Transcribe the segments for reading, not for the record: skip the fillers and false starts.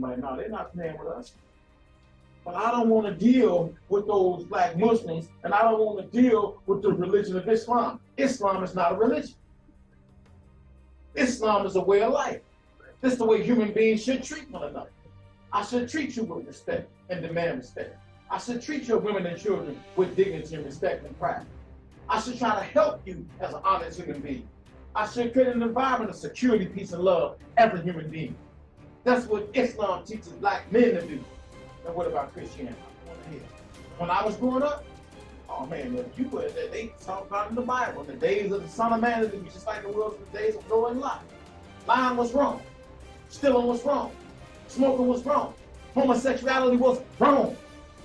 somebody, no, they're not playing with us. But I don't want to deal with those black Muslims, and I don't want to deal with the religion of Islam. Islam is not a religion. Islam is a way of life. This is the way human beings should treat one another. I should treat you with respect and demand respect. I should treat your women and children with dignity and respect and pride. I should try to help you as an honest human being. I should create an environment of security, peace, and love as a human being. That's what Islam teaches black men to do. And what about Christianity? When I was growing up, oh man, they talk about in the Bible, in the days of the Son of Man, it would be just like the world in the days of Noah and Lot. Lying was wrong. Stealing was wrong. Smoking was wrong. Homosexuality was wrong.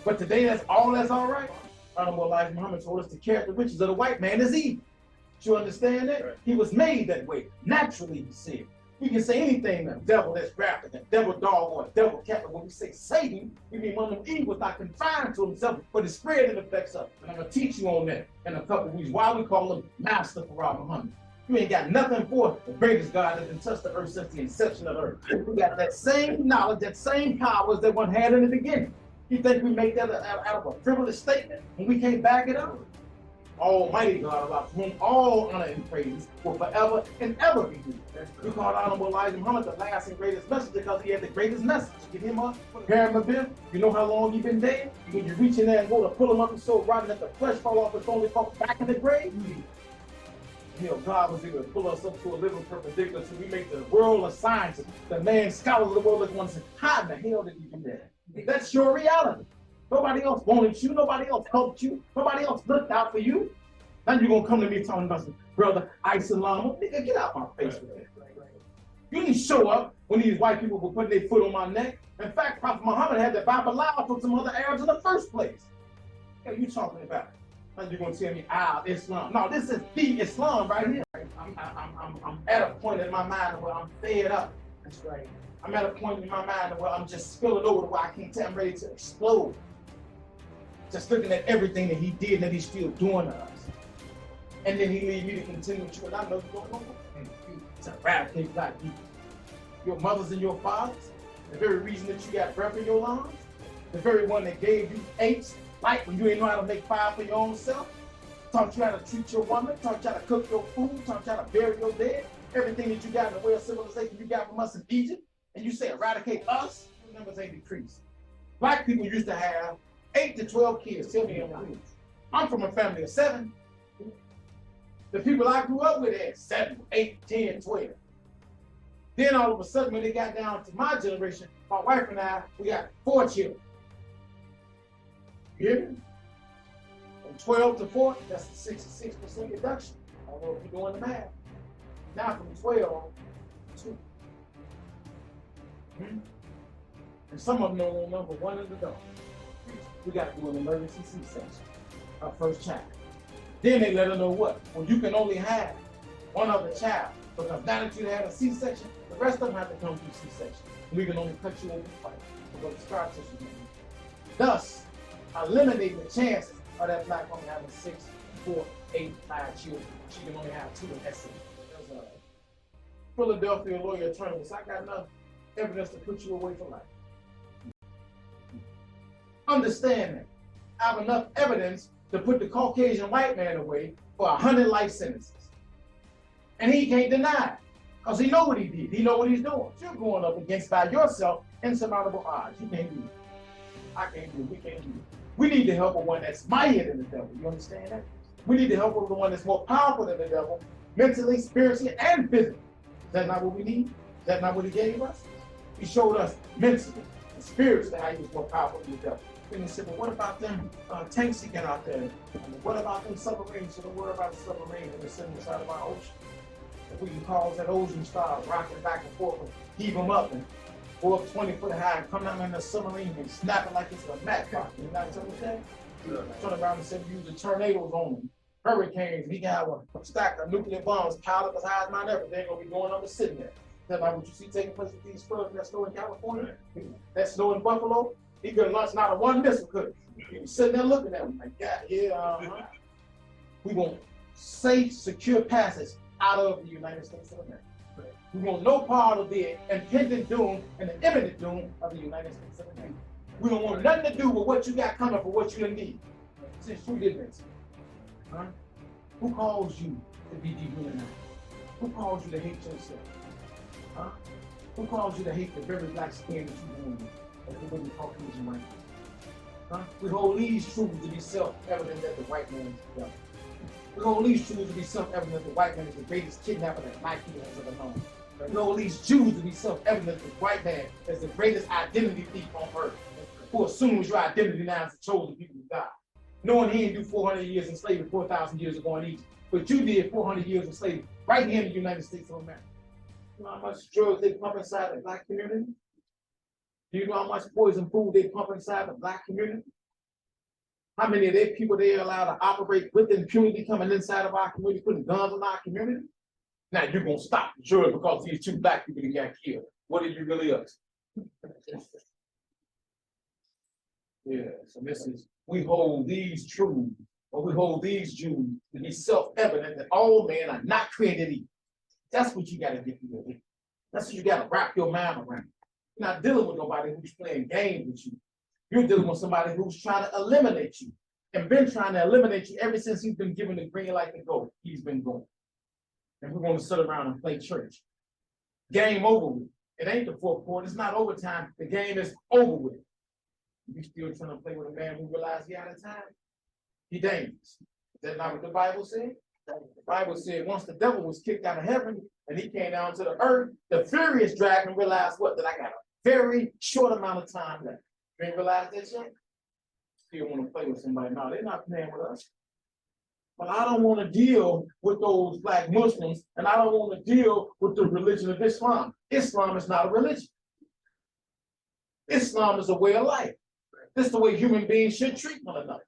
But today, that's all right. Honorable Elijah Muhammad told us the character riches of the white man is evil. You understand that? Right. He was made that way. Naturally, he said. We can say anything, the devil that's graphic, the devil dog, or a devil cat. But when we say Satan, we mean one of them evils not confined to himself, but it's spread and affects us. And I'm going to teach you on that in a couple of weeks. Why we call him Master Farah Muhammad. You ain't got nothing for the greatest God that can touch the earth since the inception of the earth. We got that same knowledge, that same powers that one had in the beginning. You think we make that out of a frivolous statement when we can't back it up? Almighty God, about whom all honor and praise will forever and ever be due. We call Honorable Elijah Muhammad the last and greatest messenger because he had the greatest message. Get him up, prepare him a bit. You know how long he's been dead? When you reach in there and go to pull him up and so rotten that the flesh fall off his only fall back in the grave? You know, God was able to pull us up to a living perpendicular so we make the world of science, the man scholars of the world look one and say, how in the hell did he do that? That's your reality. Nobody else wanted you. Nobody else helped you. Nobody else looked out for you. Now you're going to come to me talking about some brother Islam. Nigga, get out my face with that. You didn't show up when these white people were putting their foot on my neck. In fact, Prophet Muhammad had the Bible allowed for some other Arabs in the first place. What are you talking about? Now you're going to tell me, Islam. No, this is the Islam right here. I'm at a point in my mind where I'm fed up. That's right. I'm at a point in my mind where I'm just spilling over where I can't tell I'm ready to explode. Just looking at everything that he did and that he's still doing to us. And then he leave me to continue with you, and I know you don't know. To eradicate black people. Your mothers and your fathers, the very reason that you got breath in your lungs, the very one that gave you apes, like when you ain't know how to make fire for your own self, taught you how to treat your woman, taught you how to cook your food, taught you how to bury your dead, everything that you got in the way of civilization you got from us in Egypt, and you say eradicate us, your numbers ain't decreased. Black people used to have 8 to 12 kids. Tell me I'm from a family of 7. The people I grew up with had 7, 8, 10, 12. Then all of a sudden, when they got down to my generation, my wife and I, we got 4 children. You hear me? From 12 to 4, that's a 66% reduction. I don't know if you're doing the math. Now from 12 to 2. And some of them don't remember one of the dogs. We got to do an emergency C-section, our first child. Then they let her know what? Well, you can only have one other child, because now that you had a C-section, the rest of them have to come through C-section. We can only cut you open twice. Because the scar tissue. Thus, eliminating the chances of that black woman having 6, 4, 8, 5 children. She can only have 2 and that's it. There's a Philadelphia lawyer attorney said, I got enough evidence to put you away for life. Understand that. I have enough evidence to put the Caucasian white man away for 100 life sentences. And he can't deny it, because he know what he did. He know what he's doing. You're going up against by yourself insurmountable odds. You can't do it. I can't do it. We can't do it. We need to help with one that's mightier than the devil. You understand that? We need to help with the one that's more powerful than the devil, mentally, spiritually, and physically. Is that not what we need? Is that not what he gave us? He showed us mentally and spiritually how he was more powerful than the devil. And he said, well, what about them tanks he got out there? And what about them submarines? So don't worry about the submarine that are sitting inside of our ocean. If we can cause that ocean start rocking back and forth and heave them up and go up 20 foot high and come down in the submarine and snap it like it's a mat rock. You know what I'm saying? Turn around and said, use the tornadoes on them, hurricanes. He got a stack of nuclear bombs piled up as high as Mount Everest. They're going to be going up and sitting there. That's like what you see taking place with these floods that snow in California, that snow in Buffalo. He couldn't launch not a one missile, could he? He was sitting there looking at him like, God, yeah, We want safe, secure passage out of the United States of America. We want no part of the impending doom and the imminent doom of the United States of America. We don't want nothing to do with what you got coming for what you need. Since you did this, huh? Who calls you to be dehumanized? Who calls you to hate yourself? Huh? Who calls you to hate the very black skin that you're born with? As the way we Caucasian right now? Huh? We hold these truths to be self-evident that the white man is the devil. We hold these truths to be self-evident that the white man is the greatest kidnapper that black people has ever known. We hold these Jews to be self-evident that the white man is the greatest identity thief on earth, who assumes your identity now as the chosen people of God. Knowing he didn't do 400 years in slavery, 4,000 years ago in Egypt, but you did 400 years of slavery right here in the United States of America. You know how much drugs they pump inside the black community? Do you know how much poison food they pump inside the black community? How many of their people they allow to operate with impunity coming inside of our community, putting guns in our community? Now you're gonna stop the jury because these two black people that got killed. What did you really up to? Yeah, so this is, we hold these truths, or we hold these Jews to be self-evident that all men are not created equal. That's what you got to get through. That's what you got to wrap your mind around. You're not dealing with nobody who's playing games with you. You're dealing with somebody who's trying to eliminate you and been trying to eliminate you ever since he's been given the green light to go. He's been going. And we're going to sit around and play church. Game over with. It ain't the fourth quarter. It's not overtime. The game is over with. You still trying to play with a man who realized he out of time? He dangerous. Is that not what the Bible said? The Bible said once the devil was kicked out of heaven and he came down to the earth, the furious dragon realized what? That I got a very short amount of time left. You ain't realized that yet? Still want to play with somebody? No, they're not playing with us. But I don't want to deal with those black Muslims, and I don't want to deal with the religion of Islam. Islam is not a religion. Islam is a way of life. This is the way human beings should treat one another.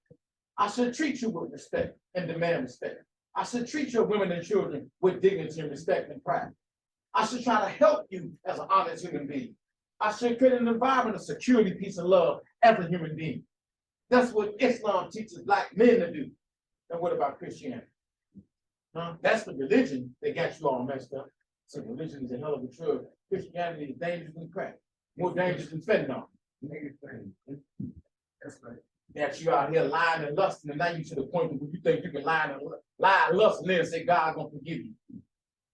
I should treat you with respect and demand respect. I should treat your women and children with dignity and respect and pride. I should try to help you as an honest human being. I should create an environment of security, peace, and love as a human being. That's what Islam teaches black men to do. And what about Christianity? Huh? That's the religion that got you all messed up. So religion is a hell of a drug. Christianity is dangerous than crack. More dangerous than fentanyl. That's right. That you out here lying and lusting, and now you to the point where you think you can lie and lust and then say God's gonna forgive you.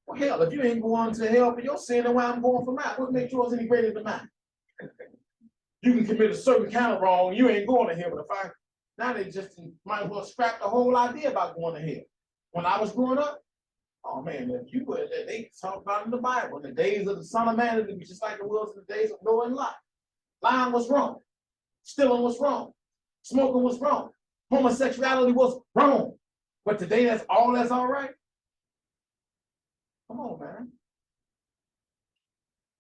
Well, hell, if you ain't going to hell for your sin, then why I'm going for mine? What makes yours any greater than mine? You can commit a certain kind of wrong, you ain't going to hell. But if now they just might as well scrap the whole idea about going to hell. When I was growing up, oh man, if you were, they talk about in the Bible, in the days of the Son of Man, it would be just like it was in the days of Noah and Lot. Lying was wrong. Stealing was wrong. Smoking was wrong. Homosexuality was wrong. But today that's all right? Come on, man.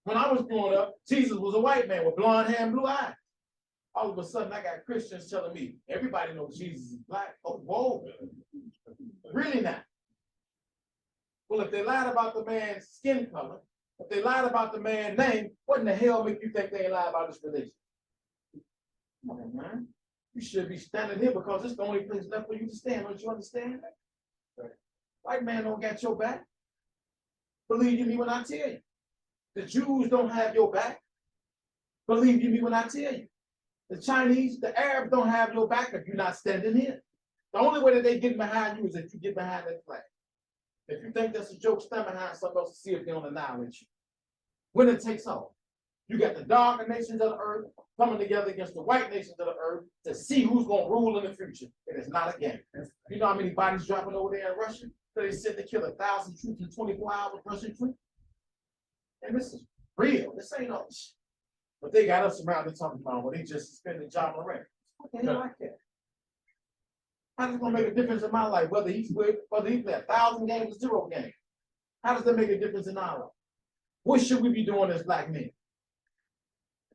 When I was growing up, Jesus was a white man with blonde hair and blue eyes. All of a sudden, I got Christians telling me, everybody knows Jesus is black. Oh, whoa. Really not. Well, if they lied about the man's skin color, if they lied about the man's name, what in the hell make you think they ain't lied about his religion? Come on, man. You should be standing here because it's the only place left for you to stand. Don't you understand that? Right. White man don't got your back. Believe you me when I tell you. The Jews don't have your back. Believe you me when I tell you. The Chinese, the Arabs don't have your back if you're not standing here. The only way that they get behind you is if you get behind that flag. If you think that's a joke, stand behind something else to see if they don't annihilate you. Winner takes all. You got the darker nations of the earth coming together against the white nations of the earth to see who's going to rule in the future. It is not a game. You know how many bodies dropping over there in Russia? So they said they killed 1,000 troops in 24 hours with Russian troops. And this is real. This ain't all shit. But they got us around and talking about, well, they just suspended John Moran. What the hell I care? How's it going to make a difference in my life, whether he played 1,000 games or 0 games? How does that make a difference in our life? What should we be doing as black men?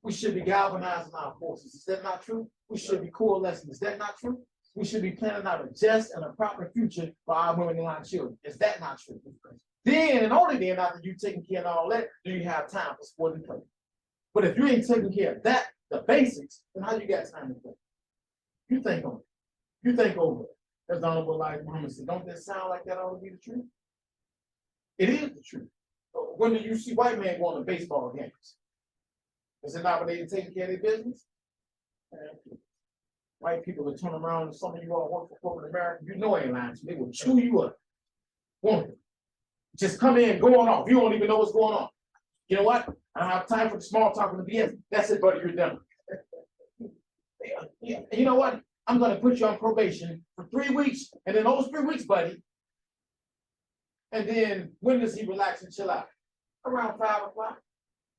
We should be galvanizing our forces. Is that not true? We should be coalescing. Is that not true? We should be planning out a just and a proper future for our women and our children. Is that not true? Then, and only then, after you've taken care of all that, do you have time for sport and play. But if you ain't taking care of that, the basics, then how you got time to play? You think on it. You think over it. As the Honorable Elijah Muhammad said, don't that sound like that ought to be the truth? It is the truth. When do you see white men going to baseball games? Is it not when they're taking care of their business? White people will turn around, and some of you all work for corporate America, you know ain't lying, so they will chew you up. Won't they? Just come in, going off. You don't even know what's going on. You know what? I don't have time for the small talk and the BS. That's it, buddy, you're done. You know what? I'm going to put you on probation for 3 weeks, and then those 3 weeks, buddy. And then when does he relax and chill out? Around 5 o'clock.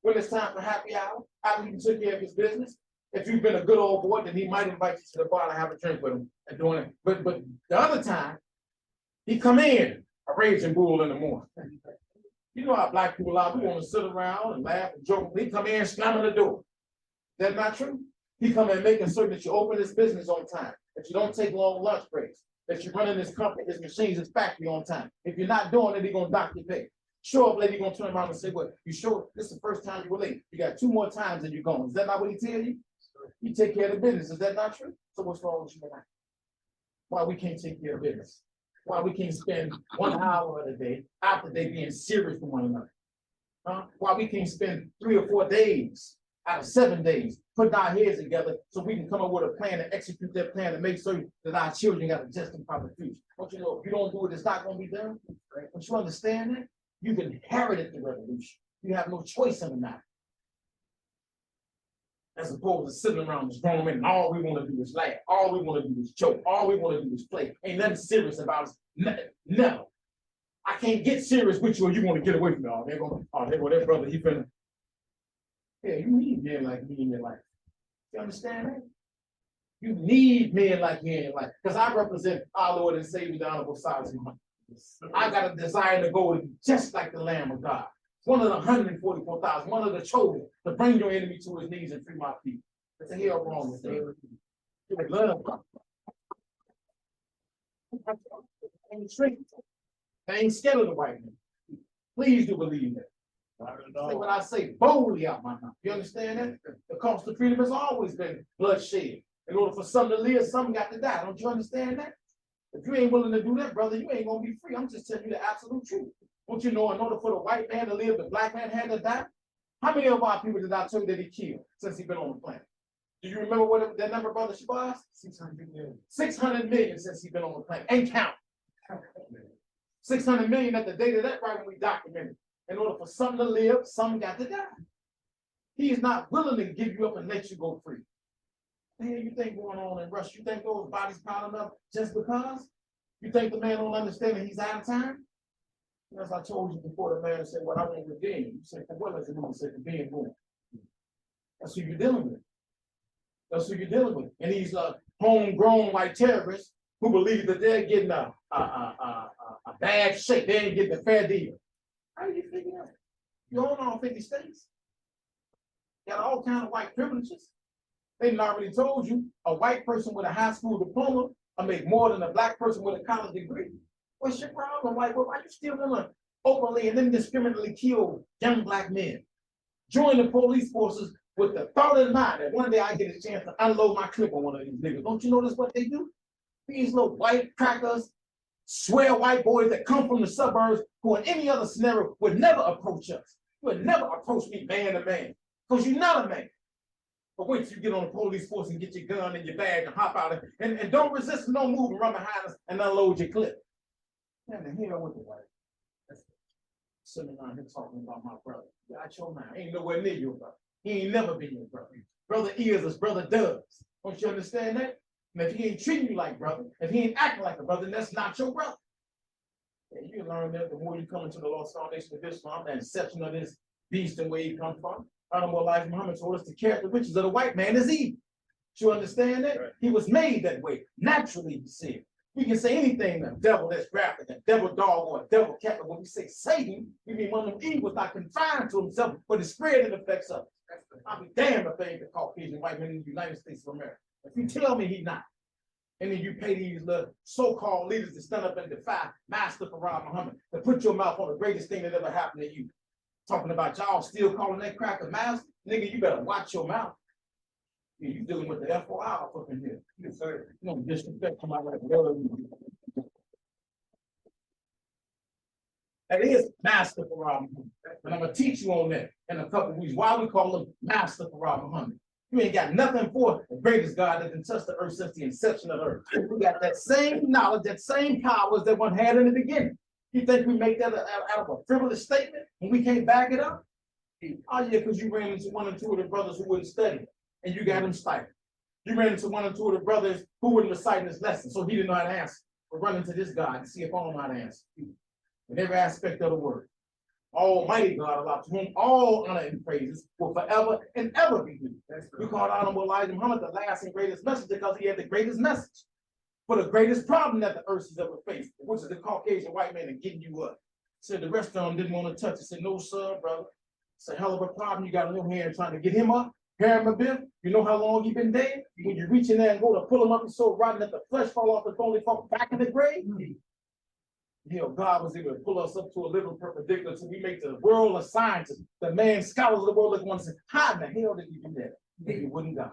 When it's time for happy hour, after he took care of his business. If you've been a good old boy, then he might invite you to the bar to have a drink with him and doing it. But the other time, he come in a raging bull in the morning. You know how black people are. We want to sit around and laugh and joke. He come in slamming the door. That's not true. He come in making certain that you open his business on time, that you don't take long lunch breaks, that you're running his company, his machines, his factory on time. If you're not doing it, he's gonna dock your pay. Show up late, he's gonna turn around and say, "Well, you sure this is the first time you were late? You got 2 more times and you're gone." Is that not what he tell you? You take care of the business. Is that not true? So what's wrong with you tonight? Why we can't take care of business? Why we can't spend 1 hour of the day after they being serious with one another? Huh? Why we can't spend 3 or 4 days out of 7 days putting our heads together so we can come up with a plan and execute that plan and make sure that our children got a just and proper future? Don't you know if you don't do it, it's not going to be done? Right? Don't you understand that? You've inherited the revolution. You have no choice in the matter. As opposed to sitting around this grown men and all we want to do is laugh. All we want to do is joke. All we want to do is play. Ain't nothing serious about us. Never. I can't get serious with you or you want to get away from me. Oh, there go that brother. He finna. Yeah, you need men like me in your life. You understand that? You need men like me in your life. Because I represent our Lord and Savior, the honorable Solomon. I got a desire to go just like the Lamb of God. One of the 144,000, one of the chosen, to bring your enemy to his knees and free my people. That's a hell wrong with that. Love. I ain't scared of the white man. Please do believe that. Say what I say boldly out my mouth. You understand that? The cost of freedom has always been bloodshed. In order for some to live, some got to die. Don't you understand that? If you ain't willing to do that, brother, you ain't gonna be free. I'm just telling you the absolute truth. Don't you know in order for the white man to live, the black man had to die? How many of our people did I tell you that he killed since he's been on the planet? Do you remember what that number, brother Shabazz? 600 million. 600 million since he's been on the planet. And count. 600 million at the date of that right when we documented. In order for some to live, some got to die. He is not willing to give you up and let you go free. The hell you think going on in Russia? You think those bodies piling up just because? You think the man don't understand that he's out of time? As I told you before, the man said, "Well, I want revenge." You said, "For what?" I said, "No." He said, "For being born." That's who you're dealing with. That's who you're dealing with. And these homegrown white terrorists who believe that they're getting a bad shake. They ain't getting a fair deal. How do you figure that? You own all 50 states. Got all kinds of white privileges. They already told you a white person with a high school diploma will make more than a black person with a college degree. What's your problem? Like, well, why you still gonna openly and indiscriminately kill young black men? Join the police forces with the thought in mind that one day I get a chance to unload my clip on one of these niggas. Don't you notice what they do? These little white crackers, swear white boys that come from the suburbs who in any other scenario would never approach us. You would never approach me man to man, because you're not a man. But wait till you get on the police force and get your gun and your bag and hop out and don't resist and don't move and run behind us and unload your clip. Man, the hell with the white. Sitting around here talking about my brother. Got your mind. Ain't nowhere near your brother. He ain't never been your brother. Brother is as brother does. Don't you understand that? And if he ain't treating you like brother, if he ain't acting like a brother, then that's not your brother. And you learn that the more you come into the Lost Foundation of Islam, the inception of this beast and where he come from. Honorable Elijah Muhammad told us the character riches of the white man is evil. You understand that? Right. He was made that way. Naturally, he said. We can say anything, a devil that's graphic, a devil dog, or a devil cat. But when we say Satan, we mean one of them evils not confined to himself, but it's spread and affects others. I'll be damned if they ain't the Caucasian white man in the United States of America. If you tell me he's not, and then you pay these little so-called leaders to stand up and defy Master Farad Muhammad, to put your mouth on the greatest thing that ever happened to you. Talking about y'all still calling that cracker master, nigga, you better watch your mouth. Yeah, you dealing with the FOI up in here. Yes, sir. You don't disrespect somebody like that. That is Master Farah Muhammad. And I'm going to teach you on that in a couple of weeks. Why we call him Master Farah Muhammad. You ain't got nothing for the greatest God that can touch the earth since the inception of the earth. We got that same knowledge, that same powers that one had in the beginning. You think we make that out of a frivolous statement when we can't back it up? Oh yeah, because you ran into one or two of the brothers who wouldn't study, and you got them stifled. You ran into one or two of the brothers who wouldn't recite his lesson, so he didn't know how to answer. But run into this God to see if I don't know how to answer. In every aspect of the word. Almighty God, Allah, to whom all honor and praises will forever and ever be due. We call Honorable Elijah Muhammad the last and greatest messenger because he had the greatest message for the greatest problem that the earth has ever faced, which is the Caucasian white man and getting you up. Said the rest of them didn't want to touch it. Said, no, sir, brother. It's a hell of a problem you got on your hand trying to get him up. Harry Biff, you know how long he been dead? When you reach in there and go to pull him up, he's so rotten that the flesh fall off the bone, they fall back in the grave. You know, God was able to pull us up to a living perpendicular so we make the world of scientists, the man scholars of the world that want to say, how in the hell did you do that? If you wouldn't God.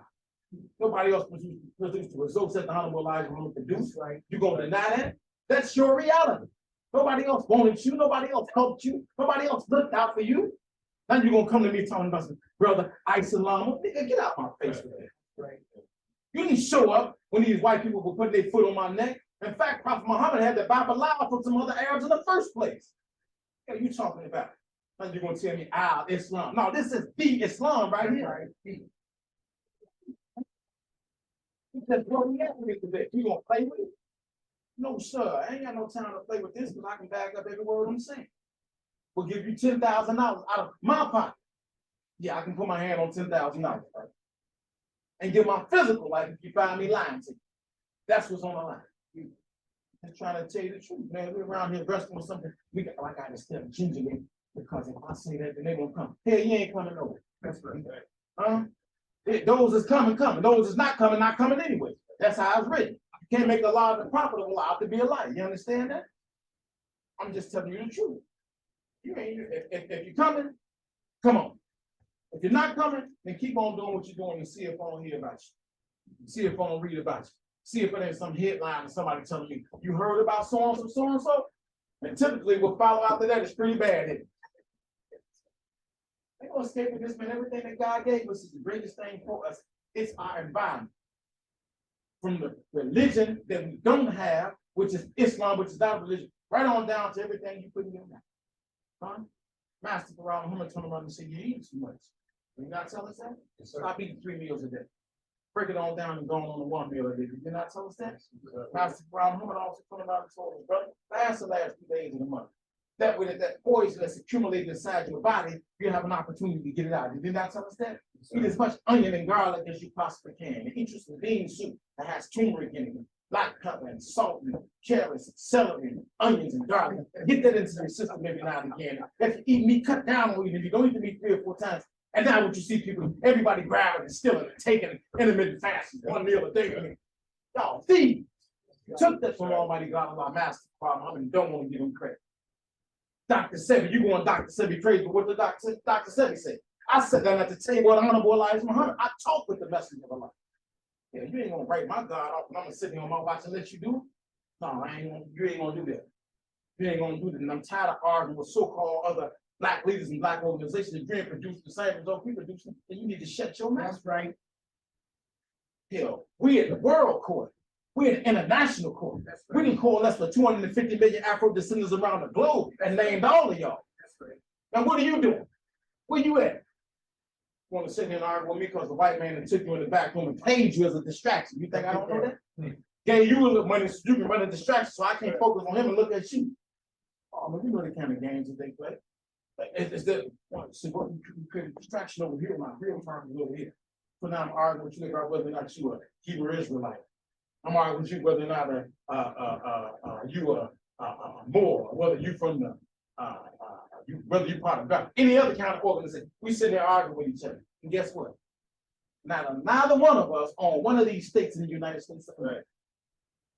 Nobody else produced the results that the Honorable Elijah Muhammad produced. Right? You're going to deny that? That's your reality. Nobody else wanted you. Nobody else helped you. Nobody else looked out for you. Now you're going to come to me talking about some brother Islam. Nigga, get out my face with that. Right? You didn't show up when these white people were putting their foot on my neck. In fact, Prophet Muhammad had the Bible allowed from some other Arabs in the first place. What are you talking about? Now you're going to tell me, Islam. No, this is the Islam right here. Right? He said, bro, we got to today. You going to play with it? No, sir. I ain't got no time to play with this because I can back up every word I'm saying. We'll give you $10,000 out of my pocket. Yeah, I can put my hand on $10,000. Right? And give my physical life if you find me lying to you. That's what's on the line. I'm trying to tell you the truth, man. We're around here wrestling with something. We got, like I got to step gingerly because if I say that, then they won't come. Hell, you ain't coming over. That's right. Those is coming. Those is not coming anyway. That's how it's written. You can't make a lie of the prophet of a lie to be a lie. You understand that? I'm just telling you the truth. You ain't. If you're coming, come on. If you're not coming, then keep on doing what you're doing and see if I don't hear about you. See if I don't read about you. See if it ain't some headline or somebody telling me, you heard about so-and-so, so-and-so? And typically what follow after that is pretty bad. Ain't gonna escape with this, man. Everything that God gave us is the greatest thing for us. It's our environment. From the religion that we don't have, which is Islam, which is our religion, right on down to everything you put in your mouth. Huh? Master Farah Muhammad turned around and said, you eat too much. You not tell us that? Yes, stop eating 3 meals a day. Break it all down and go on the 1 meal a day. Did you not tell us that? Master Farah Muhammad also told about his soul, brother. Fast the last 2 days of the month. That way, that poison that's accumulated inside your body, you have an opportunity to get it out. Did you not tell us that? Eat as much onion and garlic as you possibly can. And eat some bean soup that has turmeric in it, black pepper and salt and carrots, and celery, and onions and garlic. Get that into your system every now and again. If you eat meat, cut down on eating. You don't eat the meat 3 or 4 times. And now what you see people, everybody grabbing and stealing and taking intermittent fasting, 1 meal a day. I mean, y'all thieves. Took that from Almighty God, Allah, Master Farah Muhammad, don't want to give him credit. Dr. Sebi, you going Dr. Sebi crazy, but what did Dr. Sebi say? I sat down at the table with Honorable Elijah Muhammad. I talked with the messenger of Allah. Yeah, you ain't gonna write my God off and I'm gonna sit here on my watch and let you do it. No, you ain't gonna do that. You ain't gonna do that. And I'm tired of arguing with so-called other black leaders and black organizations. If you ain't producing the same result we producing, then you need to shut your mouth. That's right. Hell, we at the world court. We're an international court. Right. We didn't coalesce for 250 million Afro descendants around the globe and named all of y'all. That's right. Now what are you doing? Where you at? You want to sit here and argue with me because the white man that took you in the back room and paid you as a distraction. You think I don't know that? Gave you a little money so you can run a distraction so I can't focus on him and look at you. Oh, man, you know the kind of games that they play. It's that so what you create a distraction over here, my real time is over here. So now I'm arguing with you about whether or not you are Hebrew Israelite. I'm arguing with you whether or not you are Moor, whether you from the whether you're part of God, any other kind of organization. We sit there arguing with each other. And guess what? Now, neither one of us own one of these states in the United States of America.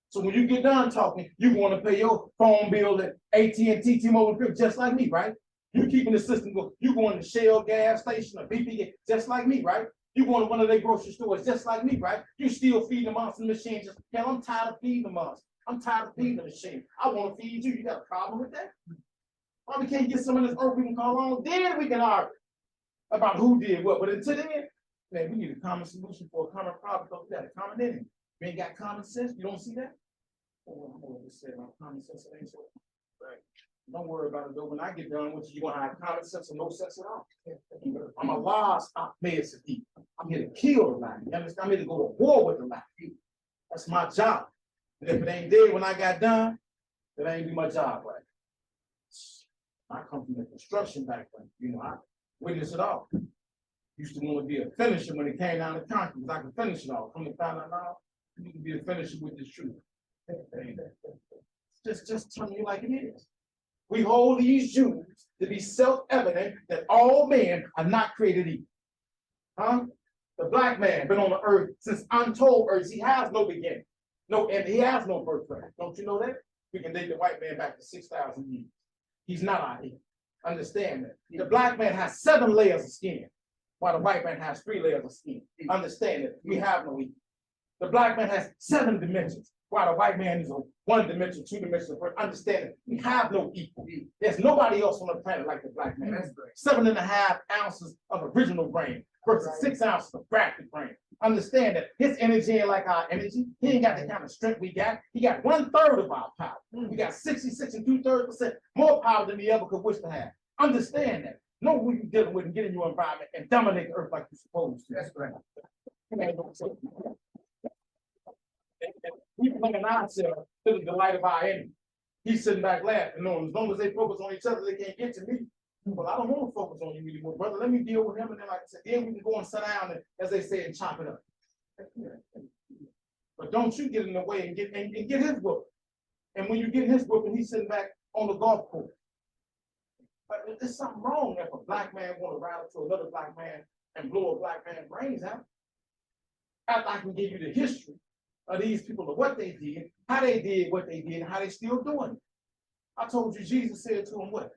So when you get done talking, you want to pay your phone bill at AT&T, T-Mobile, just like me, right? You keeping the system going. You going to Shell gas station or BP, just like me, right? You going to one of their grocery stores, just like me, right? You still feeding the monster machine. Just, hell, I'm tired of feeding the monster. I'm tired of feeding the machine. I want to feed you. You got a problem with that? Why we can't get some of this earth we can call on? Then we can argue about who did what. But until then, man, we need a common solution for a common problem because we got a common enemy. We ain't got common sense. You don't see that? Oh, I'm gonna just say about common sense. It ain't so. Right. Don't worry about it though. When I get done with you, you're gonna have common sense or no sense at all. I'm a lost medicine. I'm here to kill the lie. You understand? I'm here to go to war with the lie. That's my job. And if it ain't there when I got done, then I ain't do my job right. I come from the construction background. You know, I witnessed it all. Used to want to be a finisher when it came down to concrete, because I could finish it all. Come to find out now, you can be a finisher with this truth. Just telling you like it is. We hold these Jews to be self-evident that all men are not created equal. Huh? The black man been on the earth since untold earth. He has no beginning. No, and he has no birthright. Don't you know that? We can date the white man back to 6,000 years. He's not out here. Understand that. The black man has 7 layers of skin, while the white man has 3 layers of skin. Understand that. We have no equal. The black man has 7 dimensions, while the white man is a 1 dimension, 2 dimensions. Understand that. We have no equal. There's nobody else on the planet like the black man. 7.5 ounces of original brain versus 6 ounces of grafted brain. Understand that his energy ain't like our energy. He ain't got the kind of strength we got. He got 1/3 of our power. We got 66 and 2/3% more power than we ever could wish to have. Understand that. Know who you're dealing with and get in your environment and dominate the earth like you're supposed to. That's right. We bring ourselves to the delight of our enemy. He's sitting back laughing, knowing as long as they focus on each other, they can't get to me. Well, I don't want to focus on you anymore, brother. Let me deal with him, and then, like I said, then we can go and sit down and, as they say, and chop it up. But don't you get in the way and get his whooping. And when you get his whooping, he's sitting back on the golf course. But there's something wrong if a black man want to ride up to another black man and blow a black man's brains out. After I can give you the history of these people, of what they did, how they did what they did, and how they still doing it. I told you Jesus said to him what?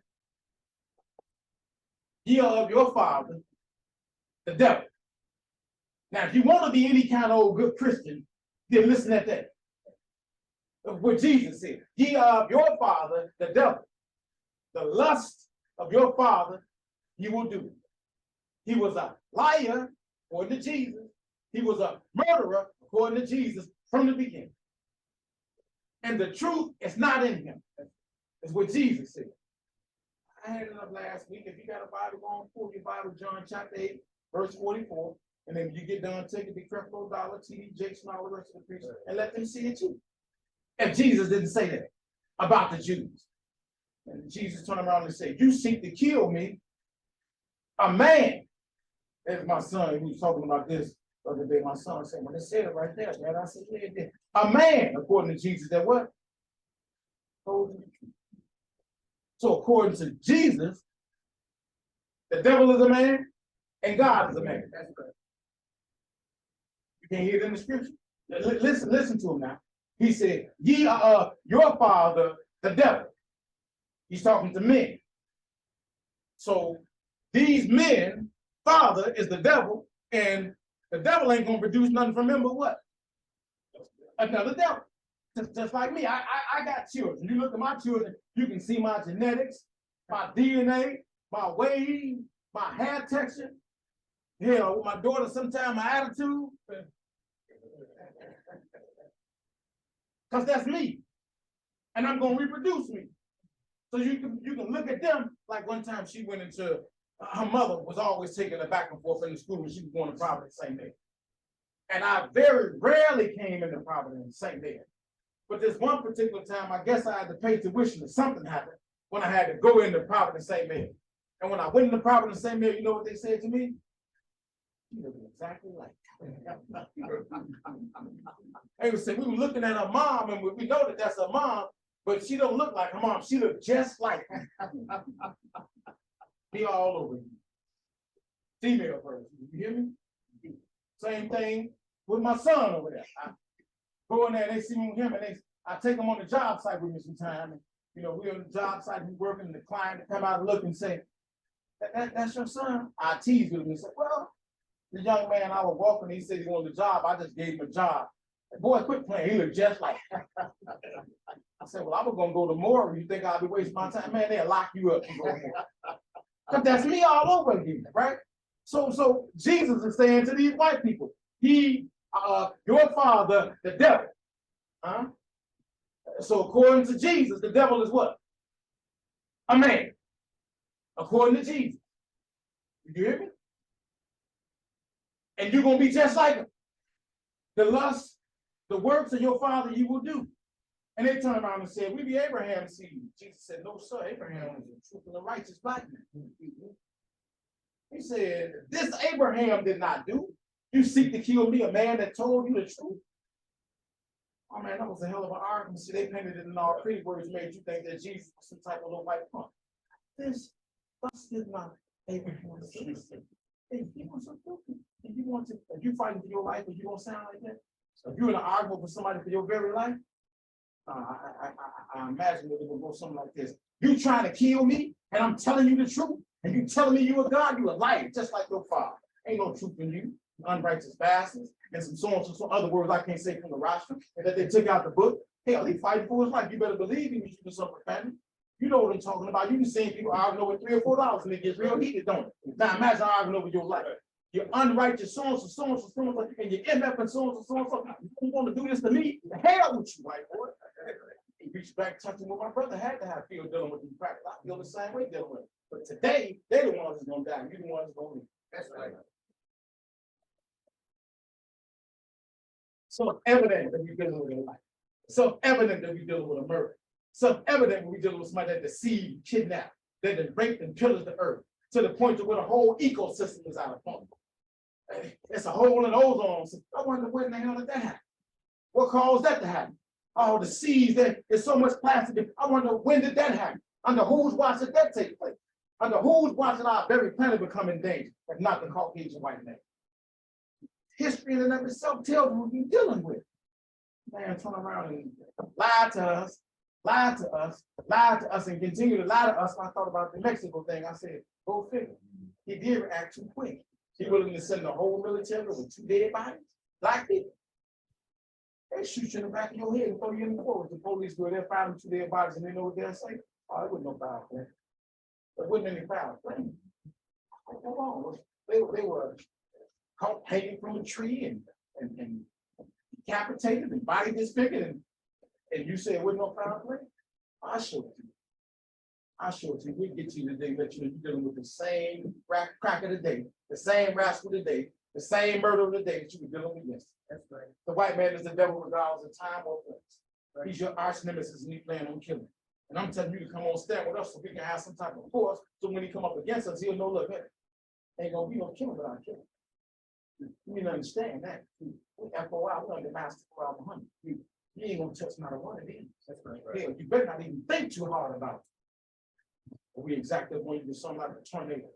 Ye are of your father, the devil. Now, if you want to be any kind of old good Christian, then listen at that. What Jesus said. Ye are of your father, the devil. The lust of your father, you will do. He was a liar, according to Jesus. He was a murderer, according to Jesus, from the beginning. And the truth is not in him. Is what Jesus said. I had it up last week. If you got a Bible, go on, pull your Bible, John chapter 8, verse 44. And then when you get done, take it to Creflo Dollar, TD Jakes, and all the rest of the preachers, and let them see it too. If Jesus didn't say that about the Jews. And Jesus turned around and said, you seek to kill me, a man. There's my son, he was talking about this the other day. My son said, well, they said it right there, man. I said, yeah, it did. A man, according to Jesus, that what? So according to Jesus, the devil is a man and God is a man. That's right. You can't hear it in the scripture. Listen to him now. He said, ye are your father, the devil. He's talking to men. So these men, father is the devil, and the devil ain't gonna produce nothing from him but what? Another devil. Just like me, I got children. You look at my children, you can see my genetics, my DNA, my weight, my hair texture. Hell, with my daughter, sometimes my attitude. Because that's me. And I'm going to reproduce me. So you can look at them, like one time she went into, her mother was always taking her back and forth in the school when she was going to Providence St. Mary. And I very rarely came into Providence St. Mary. But this one particular time, I guess I had to pay tuition or something happened when I had to go into Providence St. Mary. And when I went into Providence St. Mary, you know what they said to me? You look exactly like that. They would say, we were looking at her mom, and we know that that's her mom, but she don't look like her mom. She looked just like her. Be all over you. Female person, you hear me? Same thing with my son over there. I go in there, they see me with him, and I take them on the job site with me sometime. And, you know, we're on the job site, we working, and the client to come out and look and say, that's your son? I tease with him and say, well, the young man I was walking, he said he wanted a job. I just gave him a job. Boy, quit playing. He looked just like. I said, well, I'm gonna go to more. You think I'll be wasting my time? Man, they'll lock you up. But that's me all over again, right? So Jesus is saying to these white people, your father, the devil. Huh? So according to Jesus, the devil is what? A man. According to Jesus. You hear me? And you're gonna be just like him. The lust, the works of your father you will do. And they turned around and said, we be Abraham's seed. Jesus said, no, sir, Abraham was a truthful and righteous black man. He said, this Abraham did not do. You seek to kill me, a man that told you the truth. Oh man, that was a hell of an argument. See, they painted it in all pretty words, made you think that Jesus was some type of little white punk. This did not Abraham's seed. If you want something, if you fighting for your life, if you don't sound like that, if you're in an argument with somebody for your very life, I imagine that it will go something like this. You trying to kill me, and I'm telling you the truth, and you telling me you a God, you a liar, just like your father. Ain't no truth in you, unrighteous bastards, and some other words I can't say from the rostrum, and that they took out the book. Hell, he fighting for his life. You better believe he was using some profanity. You know what I'm talking about. You can see people arguing over $3 or $4 and it gets real heated, don't it? Now imagine arguing over your life. You're unrighteous, so and you end up in so. You want to do this to me? The hell with you, white boy. He reached back, touching what my brother had to have feel dealing with these practice. I feel the same way dealing with it. But today, they're the ones that's gonna die. You're the ones that's gonna live. That's right. So evident that you're dealing with a life. So evident that we're dealing with a murder. So evident when we're dealing with somebody that deceived, kidnapped, that raped and pillaged the earth to the point to where the whole ecosystem is out of control. It's a hole in the ozone. I wonder when the hell did that happen? What caused that to happen? Oh, the seas, there's so much plastic. I wonder when did that happen? Under whose watch did that take place? Under whose watch did our very planet become in danger, if not the Caucasian white man? History in and of itself tells what we're dealing with. Man, turn around and lie to us, and continue to lie to us. When I thought about the Mexico thing, I said, go figure. He did react too quick. He willing to send the whole military with 2 dead bodies, black people. They shoot you in the back of your head and throw you in the forest. The police go there, find 2 dead bodies, and they know what they'll say. Oh, it wasn't no foul play. There wasn't any foul play. Hold on. They were caught hanging from a tree and decapitated and body disfigured, and you say it wasn't no foul play? I'll show it to you. I'll show it to you. We'll get to you today, let you know you're dealing with the same crack of the day, the same rascal of the day, the same murder of the day that you were dealing with yesterday. That's right. The white man is the devil regardless of time or place. Right. He's your arch nemesis and he planning on killing. And I'm telling you to come on stand with us so we can have some type of force. So when he come up against us, he'll know, look, hey, ain't gonna be no killing without killing. You need to understand that. After a while, we're gonna get master for our 100. You ain't gonna touch not a one of these. That's right. Hell, you better not even think too hard about it. We exactly want you to something like a tornado.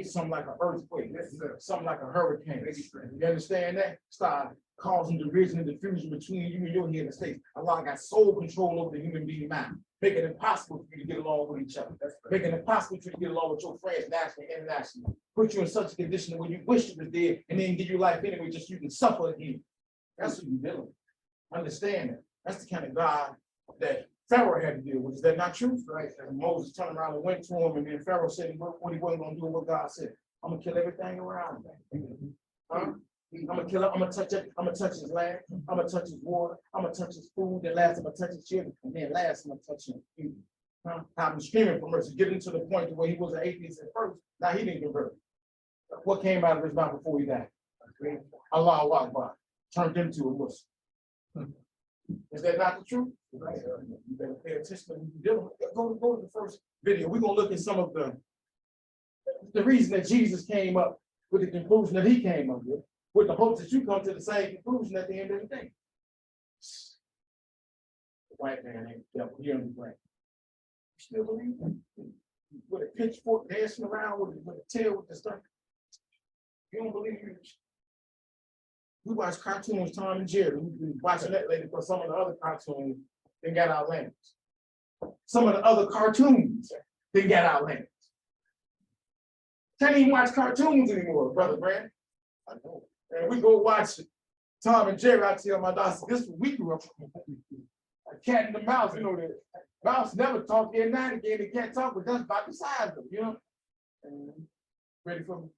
Something like an earthquake, something like a hurricane. You understand that? Start causing division and diffusion between you and your head and states. Allah got sole control over the human being mind, making it impossible for you to get along with each other, making it impossible for you to get along with your friends, nationally and internationally. Put you in such a condition where you wish you was dead and then give you life anyway, just you can suffer again. That's what you're dealing with. Understand that. That's the kind of God that Pharaoh had to deal with. Is that not true? Right. And Moses turned around and went to him, and then Pharaoh said what he wasn't going to do what God said. I'm going to kill everything around him. Huh? I'm going to kill him. I'm going to touch it. I'm going to touch his land. I'm going to touch his water. I'm going to touch his food. Then last, I'm going to touch his children. And then last, I'm going to touch him. Huh? I've been screaming for mercy, getting to the point where he was an atheist at first. Now he didn't convert. What came out of his mouth before he died? Allahu Akbar. Turned into a Muslim. Is that not the truth? Right. You better pay attention to what you're dealing with. Go to the first video. We're going to look at some of the reason that Jesus came up with the conclusion that he came up with the hopes that you come to the same conclusion at the end of the day. The white man ain't the devil here in the brain. You still believe him? With a pitchfork dancing around with a tail with the stuff. You don't believe you? We watch cartoons, Tom and Jerry. We've been watching that lately for some of the other cartoons, they got our language. Some of the other cartoons, they got our language. Can't even watch cartoons anymore, Brother Brand. I know. And we go watch Tom and Jerry, I tell my daughter, this is what we grew up with. A cat and the mouse, you know, the mouse never talk every night again. They can't talk, but that's about the size of them, you know. And ready for me?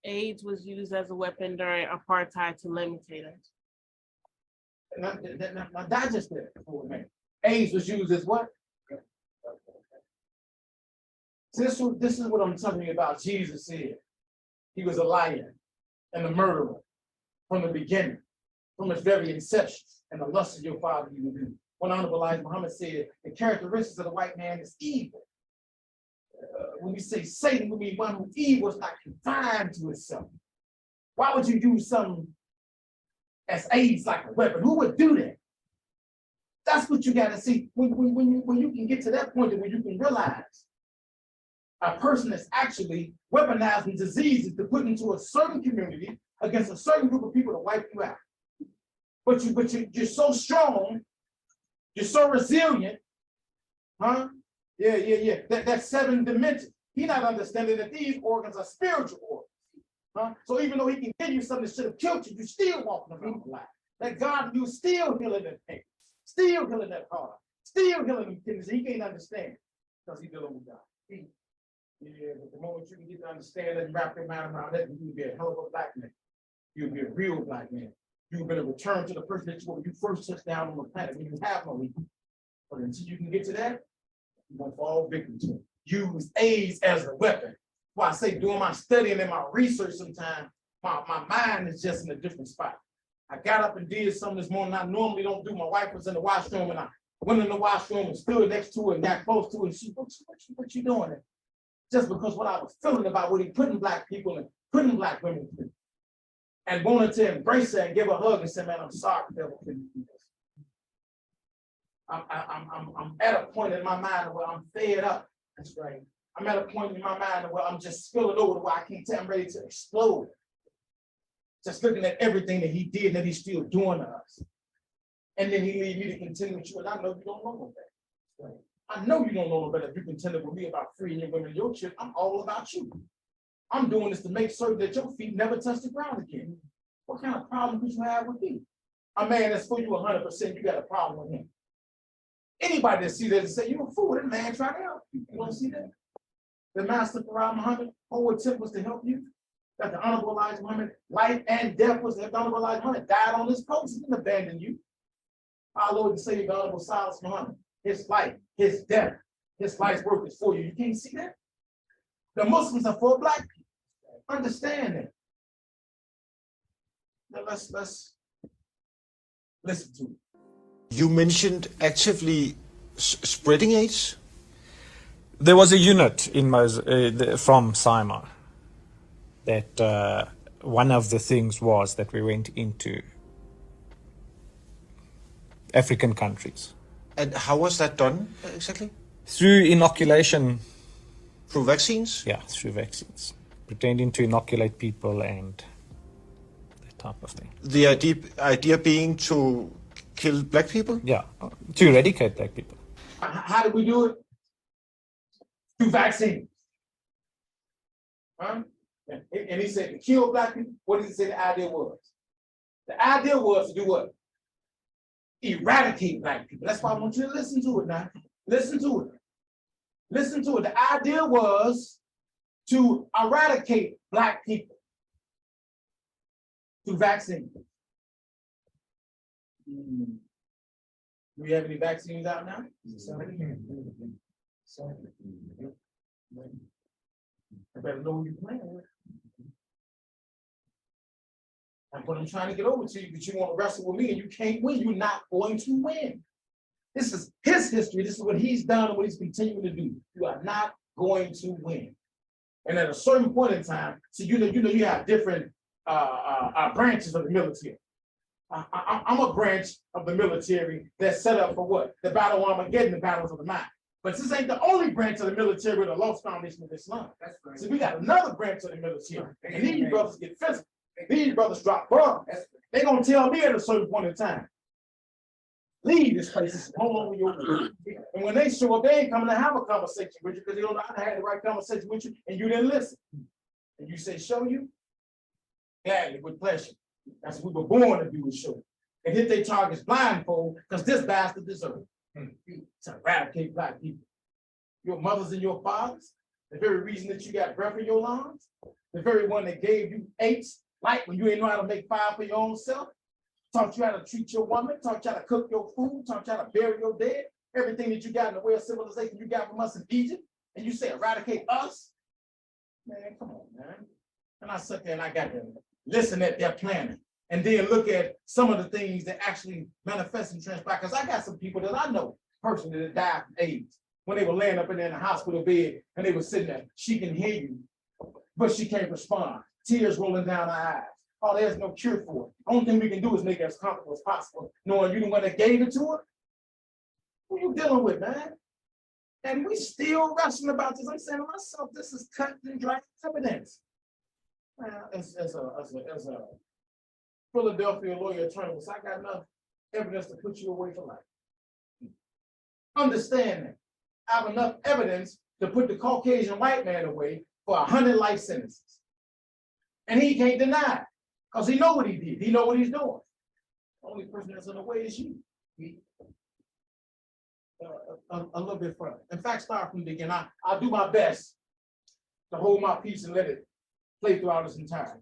AIDS was used as a weapon during apartheid to limitate us. Now digest that for a minute. AIDS was used as what? This is what I'm telling you about. Jesus said he was a liar and a murderer from the beginning, from its very inception, and the lust of your father you will do. When Honorable Elijah Muhammad said the characteristics of the white man is evil. When we say Satan, we mean one who evil is not confined to itself. Why would you use something as AIDS like a weapon? Who would do that? That's what you got to see. When you can get to that point where you can realize a person is actually weaponizing diseases to put into a certain community against a certain group of people to wipe you out. But you're so strong, you're so resilient, huh? Yeah. That's 7 dimensions. He's not understanding that these organs are spiritual organs. Huh? So even though he can give you something that should have killed you, you're still walking around alive. That God, you still healing that pain, still healing that heart, still healing them kidneys. He can't understand because he's dealing with God. Yeah, but the moment you can get to understand that and wrap your mind around that, you'll be a hell of a black man. You'll be a real black man. You'll be able to return to the person that you were when you first touched down on the planet. When you have no ego. But until you can get to that, you're gonna fall victim to it. Use AIDS as a weapon. Well, I say doing my studying and my research sometimes, my mind is just in a different spot. I got up and did something this morning I normally don't do. My wife was in the washroom and I went in the washroom and stood next to her and got close to her. And she, what you doing there? Just because what I was feeling about what he putting black people and putting black women through. And wanted to embrace her and give her a hug and say, man, I'm sorry for that. I'm at a point in my mind where I'm fed up. That's right. I'm at a point in my mind where I'm just spilling over where I can't tell I'm ready to explode. Just looking at everything that he did and that he's still doing to us. And then he leave me to continue with you, and I know you don't know no better. Right. I know you don't know no better. If you contend with me about freeing your women and your children, I'm all about you. I'm doing this to make certain that your feet never touch the ground again. What kind of problem could you have with me? A man that's for you 100%, you got a problem with him. Anybody that see that and say, you're a fool, that man trying to help you. You don't see that? The Master Quran Muhammad, whole attempt was to help you. That the Honorable Elijah Muhammad, life and death was that the Honorable Elijah Muhammad died on this post. He didn't abandon you. Our Lord and Savior, the Honorable Silas Muhammad, his life, his death, his life's work is for you. You can't see that? The Muslims are for black people. Understand that. Now let's listen to it. You mentioned actively spreading AIDS? There was a unit in from CIMA that one of the things was that we went into African countries. And how was that done exactly? Through inoculation. Through vaccines? Yeah, through vaccines. Pretending to inoculate people and that type of thing. The idea being to kill black people? Yeah, to eradicate black people. How did we do it? Through vaccines. Huh? And he said to kill black people. What did he say the idea was? The idea was to do what? Eradicate black people. That's why I want you to listen to it now. Listen to it. Listen to it. The idea was to eradicate black people through vaccines. Do we have any vaccines out now? I better know who you're playing with. That's what I'm trying to get over to you, but you want to wrestle with me and you can't win. You're not going to win. This is his history. This is what he's done and what he's continuing to do. You are not going to win. And at a certain point in time, so you have different branches of the military. I'm a branch of the military that's set up for what? The battle of Armageddon, the battles of the mind. But this ain't the only branch of the military with a lost foundation of Islam. That's right. So we got another branch of the military. And these brothers get physical. These brothers drop bombs. They're going to tell me at a certain point in time, leave this place, hold on with your. And when they show up, they ain't coming to have a conversation with you because they don't know how to have the right conversation with you and you didn't listen. And you say, show you? Gladly, with pleasure. That's what we were born to do, is show. And hit their targets blindfold, because this bastard deserves to eradicate black people. Your mothers and your fathers, the very reason that you got breath in your lungs, the very one that gave you 8 like when you ain't know how to make 5 for your own self, taught you how to treat your woman, taught you how to cook your food, taught you how to bury your dead, everything that you got in the way of civilization you got from us in Egypt, and you say eradicate us? Man, come on, man. And I sat there and I got to listen at their planning and then look at some of the things that actually manifest and transpire. Because I got some people that I know personally that died from AIDS when they were laying up in the hospital bed and they were sitting there. She can hear you, but she can't respond. Tears rolling down her eyes. Oh, there's no cure for it. Only thing we can do is make it as comfortable as possible, knowing you the one that gave it to her. Who you dealing with, man? And we still wrestling about this. I'm saying to myself, this is cut and dry evidence. As a Philadelphia lawyer attorney, I got enough evidence to put you away for life. Understand that. I have enough evidence to put the Caucasian white man away for 100 life sentences. And he can't deny it, because he know what he did. He know what he's doing. The only person that's in the way is you. A little bit further. In fact, start from the beginning. I'll do my best to hold my peace and let it play throughout its entirety.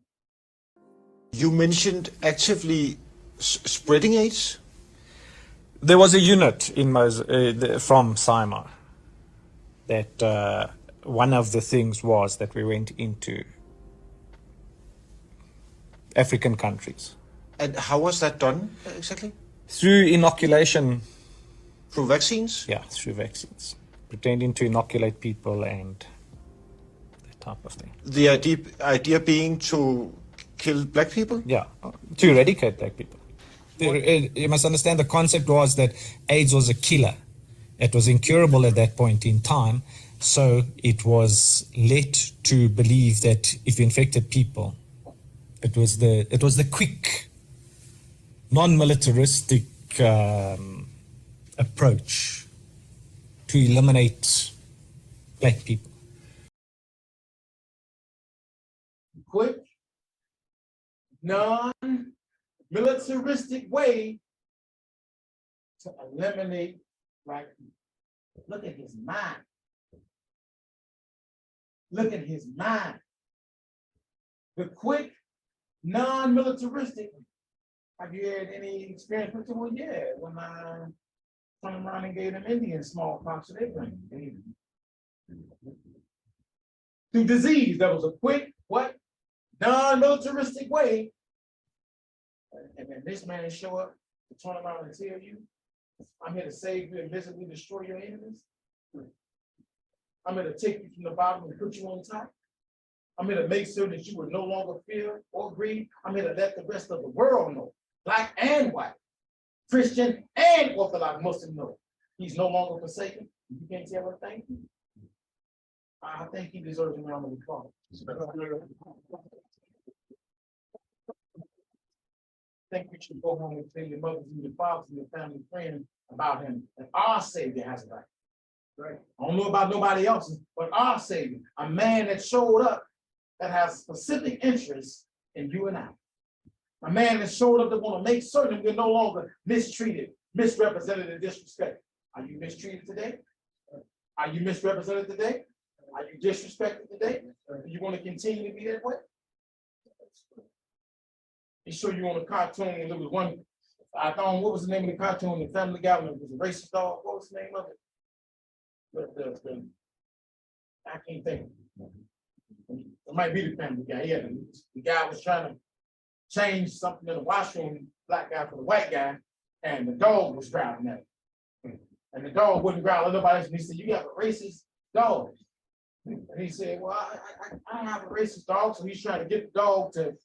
You mentioned actively spreading AIDS. There was a unit in from SIMA that one of the things was that we went into African countries. And how was that done exactly? Through inoculation. Through vaccines? Yeah, through vaccines. Pretending to inoculate people and that type of thing. The idea being to kill black people? Yeah, to eradicate black people. You must understand the concept was that AIDS was a killer. It was incurable at that point in time. So it was led to believe that if you infected people, it was the quick, non-militaristic approach to eliminate black people. Quick, non-militaristic way to eliminate black people. Look at his mind. Look at his mind. The quick, non-militaristic. Have you had any experience with it? Well, yeah, when I turned around and gave them Indian smallpox, so they bring it. Through disease, that was a quick, what? Non-militaristic way. And then this man show up to turn around and tell you, I'm here to save you and visibly destroy your enemies. I'm here to take you from the bottom and put you on top. I'm here to make sure that you will no longer fear or grieve. I'm here to let the rest of the world know, black and white, Christian and Orthodox Muslim know, he's no longer forsaken. You can't tell him thank you. I think he deserves an honorable call. I think we should go home and tell your mothers and your fathers and your family and friends about him. And our Savior has a right. Right. I don't know about nobody else's, but our Savior, a man that showed up that has specific interests in you and I. A man that showed up that want to make certain we're no longer mistreated, misrepresented, and disrespected. Are you mistreated today? Are you misrepresented today? Are you disrespected today? Do you want to continue to be that way? He showed you on a cartoon, and there was one, I thought, what was the name of the cartoon? The Family Guy, it was a racist dog. What was the name of it? I can't think. It might be the Family Guy. Yeah, the guy was trying to change something in the washroom, black guy for the white guy, and the dog was growling at him. And the dog wouldn't growl at nobody else. And he said, "You got a racist dog." And he said, "Well, I don't have a racist dog." So he's trying to get the dog to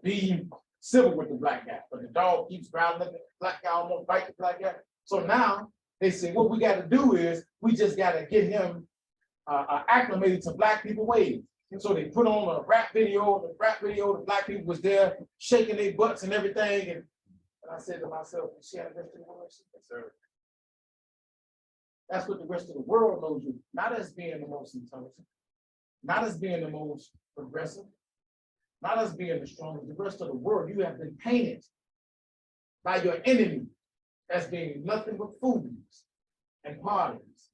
be civil with the black guy. But the dog keeps growling at the black guy, almost bite the black guy. So now they say, what we got to do is we just got to get him acclimated to black people ways. And so they put on a rap video. The rap video, the black people was there shaking their butts and everything. And I said to myself, "You see how the rest of the world?" Yes, sir. That's what the rest of the world knows you, not as being the most intelligent, not as being the most progressive, not us being the strongest, the rest of the world, you have been painted by your enemy as being nothing but fools and parties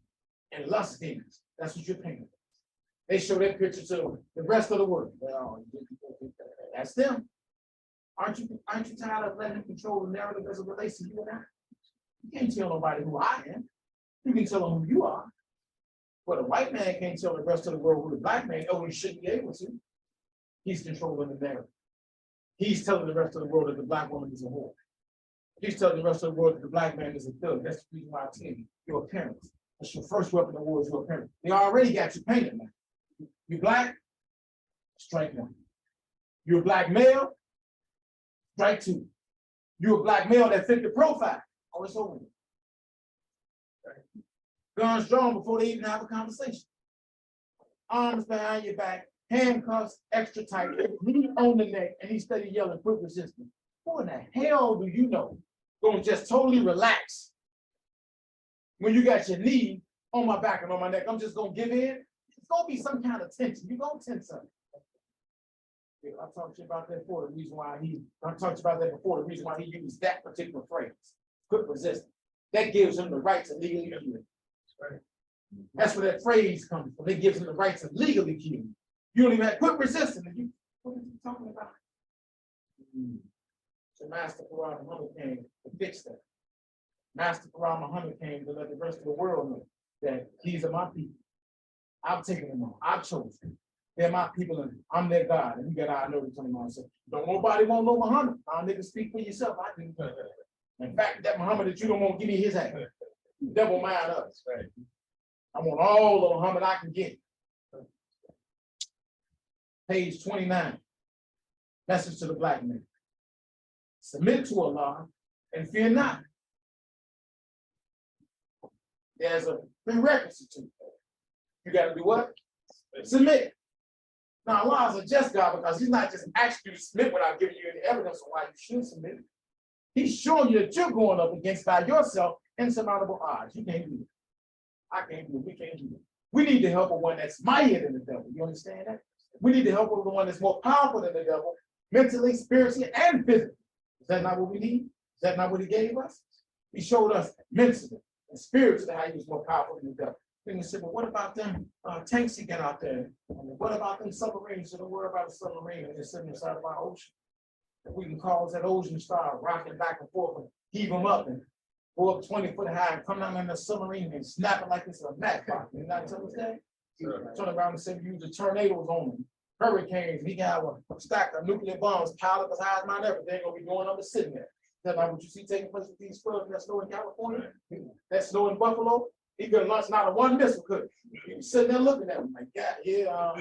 and lust demons. That's what you're painted. They show that picture to the rest of the world. Well, that's them. Aren't you tired of letting them control the narrative as it relates to you and I? You can't tell nobody who I am. You can tell them who you are. But a white man can't tell the rest of the world who the black man, oh, he shouldn't be able to. He's controlling the narrative. He's telling the rest of the world that the black woman is a whore. He's telling the rest of the world that the black man is a thug. That's the reason why I tell you, your appearance. That's your first weapon of war is your appearance. They already got you painted now. You black, strike one. You're a black male, strike two. You're a black male that fit the profile. Oh, it's over. Guns drawn before they even have a conversation. Arms behind your back, handcuffs extra tight, knee on the neck, and he steady yelling, quick resistance. Who in the hell do you know gonna just totally relax when you got your knee on my back and on my neck? I'm just gonna give in. It's gonna be some kind of tension. You're gonna tense up. Yeah, I talked to you about that before. The reason why he used that particular phrase, quick resistance. That gives him the right to legally kill you. Right. That's where that phrase comes from. It gives him the right to legally kill you. You don't even have quick resistance. What are you talking about? So Master Quran Muhammad came to fix that. Master Quran Muhammad came to let the rest of the world know that these are my people. I've taken them on. I've chosen them. They're my people and I'm their God. And you got I know the 21. So don't nobody want no Muhammad. I'll nigga speak for yourself. I do. In fact, that Muhammad that you don't want, give me his hand. Devil mind us. Right. I want all the Muhammad I can get. Page 29. Message to the black man. Submit to Allah and fear not. There's a prerequisite to it. You got to do what? Submit. Now, Allah is a just God because he's not just asking you to submit without giving you any evidence of why you should submit. He's showing you that you're going up against by yourself insurmountable odds. You can't do it. I can't do it. We can't do it. We need the help of one that's mightier than the devil. You understand that? We need the help of the one that's more powerful than the devil, mentally, spiritually, and physically. Is that not what we need? Is that not what he gave us? He showed us mentally and spiritually how he was more powerful than the devil. Then he said, well, what about them tanks he got out there? What about them submarines? So don't worry about a submarine and just sitting inside of our ocean. If we can cause that ocean to start rocking back and forth and heave them up and go up 20 foot high and come down in the submarine and snap it like it's a matchbox. You not tell us that? Sure. Turn around and say we use the tornadoes on them, hurricanes. We got a stack of nuclear bombs piled up as high as Mount Everest. They're gonna be going up and sitting there. That's like what you see taking place with these floods that snow in California, that snow in Buffalo. He couldn't launch not a one missile, could he? He was sitting there looking at him like, God, yeah,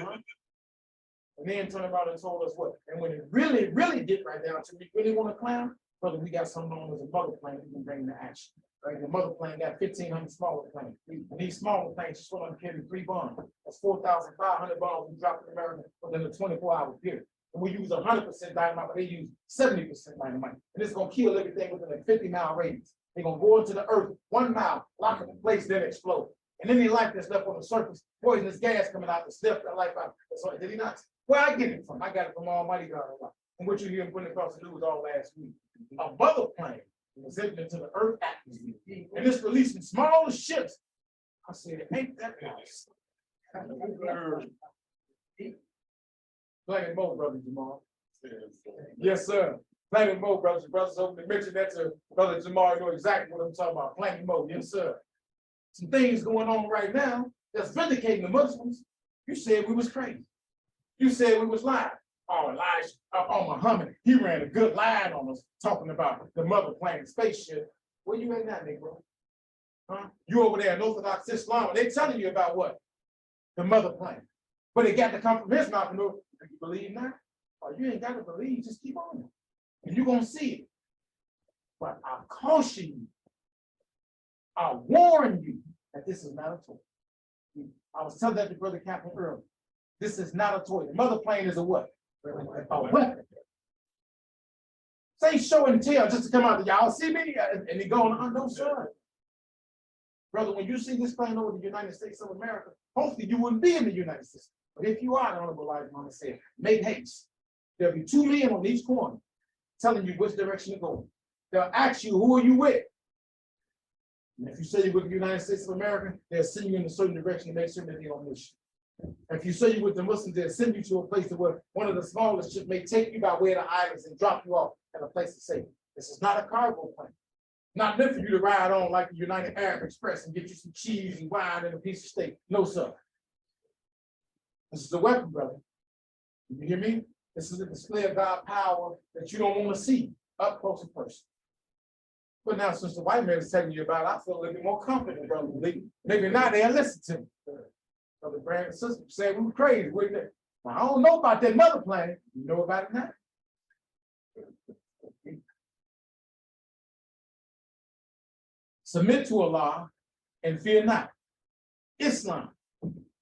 And then turned around and told us what. And when it really, really get right down to we really want to climb, brother, we got something known as a mother plane we can bring into action. Right? The mother plane got 1,500 smaller planes. And these smaller planes just want to carry 3 bombs. That's 4,500 bombs we dropped in America within a 24-hour period. And we use 100% dynamite, but they use 70% dynamite. And it's going to kill everything within a 50-mile radius. They're going to go into the earth 1 mile, lock it in place, then explode. And any life that's left on the surface, poisonous gas coming out to sniff that life out. So, did he not? Where I get it from? I got it from Almighty God. And what you hear him putting across the news all last week. A mother plane was heading into the earth atmosphere. And it's releasing small ships. I said, ain't that nice? Planet Mo, brother Jamal. Yes, sir. Planet Mo, brothers and brothers. Over to mention that to brother Jamal. You know exactly what I'm talking about. Planet Mo, yes, sir. Some things going on right now that's vindicating the Muslims. You said we was crazy. You said we was lying. Oh, Elijah, Muhammad, he ran a good line on us talking about the mother plane spaceship. Where you at now, Negro? Huh? You over there in Orthodox Islam, they telling you about what? The mother plane. But it got to come from his mouth. You believe now? Oh, you ain't got to believe, just keep on. And you're going to see it. But I caution you, I warn you that this is not a toy. I was telling that to Brother Captain earlier. This is not a toy. The mother plane is a what? A weapon. Say show and tell just to come out. Y'all see me? And they go on, no, sir. Brother, when you see this plane over the United States of America, hopefully you wouldn't be in the United States. But if you are, the Honorable Elijah Muhammad said, make haste. There'll be two men on each corner telling you which direction to go. They'll ask you, who are you with? And if you say you're with the United States of America, they'll send you in a certain direction to make sure that they don't miss you. If you say you're with the Muslims, they'll send you to a place where one of the smallest ships may take you by way of the islands and drop you off at a place to safety. This is not a cargo plane. Not meant for you to ride on like the United Arab Express and get you some cheese and wine and a piece of steak. No, sir. This is a weapon, brother. You hear me? This is a display of God's power that you don't want to see up close and personal. But now, since the white man is telling you about it, I feel a little bit more confident, brother. Maybe now they'll listen to me. Brother Brand and sister saying we were crazy. Now, I don't know about that mother planet. You know about it now. Submit to Allah and fear not. Islam,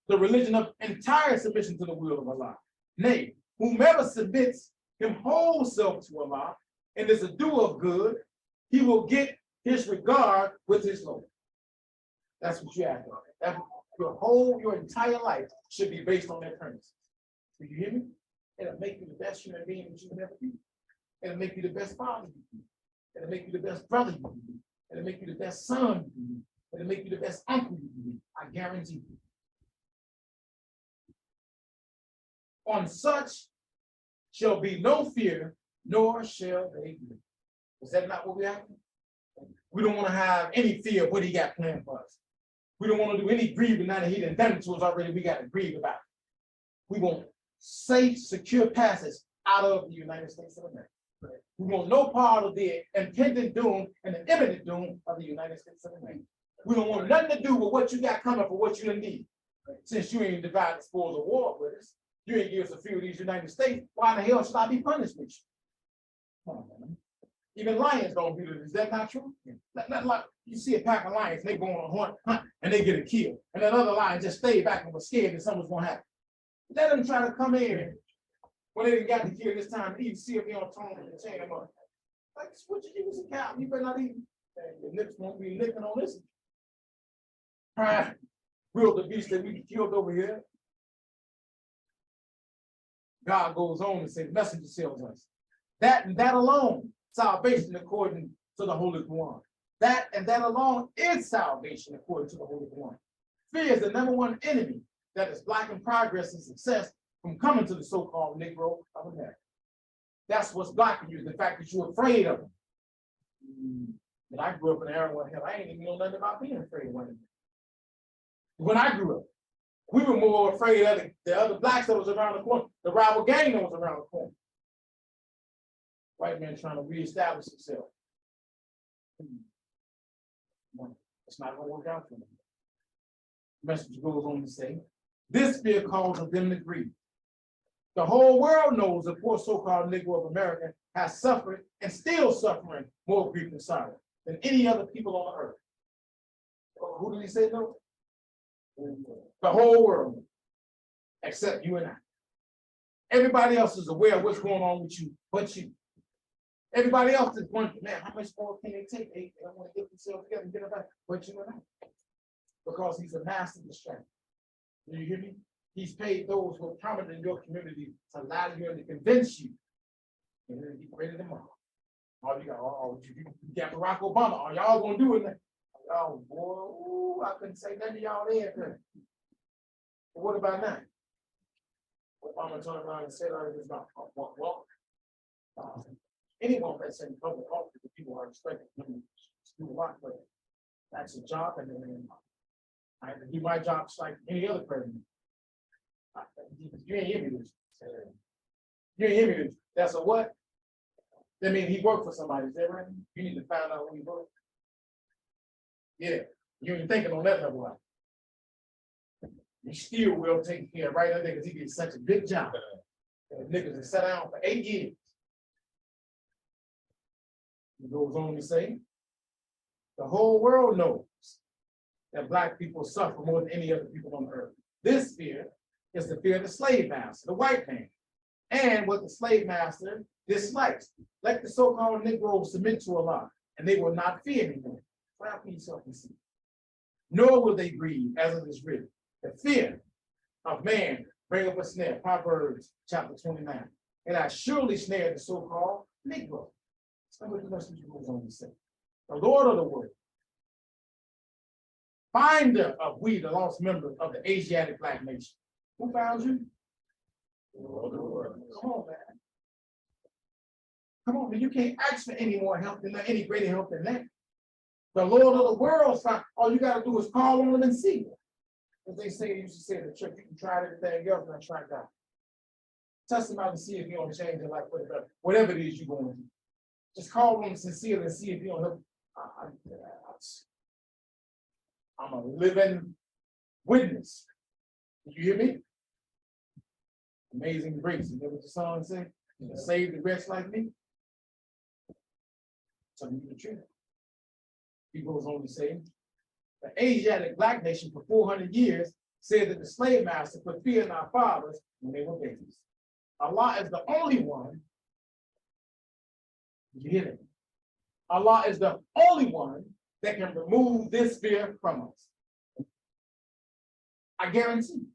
the religion of entire submission to the will of Allah. Nay, whomever submits him whole self to Allah and is a doer of good, he will get his regard with his Lord. That's what you have to. That's your entire life should be based on that premise. Do you hear me? It'll make you the best human being that you can ever be. It'll make you the best father you can be. It'll make you the best brother you can be. It'll make you the best son you can be. It'll make you the best uncle you can be. I guarantee you. On such shall be no fear, nor shall they be. Is that not what we have? We don't want to have any fear of what he got planned for us. We don't want to do any grieving now that he done done it to us already. We got to grieve about it. We want safe, secure passage out of the United States of America. We want no part of the impending doom and the imminent doom of the United States of America. We don't want nothing to do with what you got coming for what you need. Since you ain't divided the spoils of war with us, you ain't give us a few of these United States, why the hell should I be punished with you? Come on, man. Even lions don't do this. Is that not true? Not like you see a pack of lions, they go on a hunt, and they get a kill. And then other lions just stay back and was scared that something's gonna happen. Let them try to come in when they didn't got the kill this time, even see if they don't turn and chain them up. Like, what you give us a cow? You better not eat. Your lips won't be licking on this. Try real the beast that we killed over here. God goes on and says, messenger tells us. That and that alone, salvation according to the Holy Quran. That and that alone is salvation according to the Holy Quran. Fear is the #1 enemy that is blocking progress and success from coming to the so-called Negro of America. That's what's blocking you, the fact that you're afraid of them. And I grew up in an era where hell, I ain't even know nothing about being afraid of one. When I grew up, we were more afraid of the other blacks that was around the corner, the rival gang that was around the corner. White man trying to reestablish himself. It's not going to work out for them. The message goes on to say, this fear causes them to grieve. The whole world knows the poor so-called Negro of America has suffered and still suffering more grief and sorrow than any other people on earth. Who did he say no? The whole world, except you and I. Everybody else is aware of what's going on with you, but you. Everybody else is wondering, man, how much more can they take? They don't want to get themselves together and get it back, but you and I. Because he's a master of the strength. Do you hear me? He's paid those who are prominent in your community to lie to you and to convince you. And then he created them all. Oh, you got Barack Obama. Are y'all gonna do it? Oh boy, ooh, I couldn't say nothing to y'all there. But what about now? Obama turned around and said, anyone that's in public office, the people are expected to do a lot, but that's a job, and then I have to do my job just like any other president. You ain't hear me this. You ain't hear me this. That's a what? That means he worked for somebody. Is that right? You need to find out who he worked. Yeah, you ain't thinking on that level. You still will take care of right there because he did such a good job. And the niggas that sat down for 8 years. He goes on to say, the whole world knows that Black people suffer more than any other people on earth. This fear is the fear of the slave master, the white man, and what the slave master dislikes. Let the so-called Negroes submit to Allah, and they will not fear anything. Clap for yourself and see. Nor will they grieve, as it is written. The fear of man bring up a snare. Proverbs chapter 29. and I surely snared the so-called Negro. That's what the message goes on to say. The Lord of the world, finder of we, the lost members of the Asiatic Black nation. Who found you? The Lord of the world. Come on, man. Come on, man. You can't ask for any more help than that, any greater help than that. The Lord of the world, all you got to do is call on him and see. As they say, used to say in the church, you can try everything else, and try God. Test him out and see if you don't change your life for the better. Whatever it is you're going to do. Just call on him sincerely and see if you don't help. I'm a living witness. Did you hear me? Amazing grace. You know what the song said? Save the rest like me. Telling you the truth. He goes on to say, the Asiatic Black nation for 400 years said that the slave master put fear in our fathers when they were babies. Allah is the only one. Did you hear that? Allah is the only one that can remove this fear from us. I guarantee.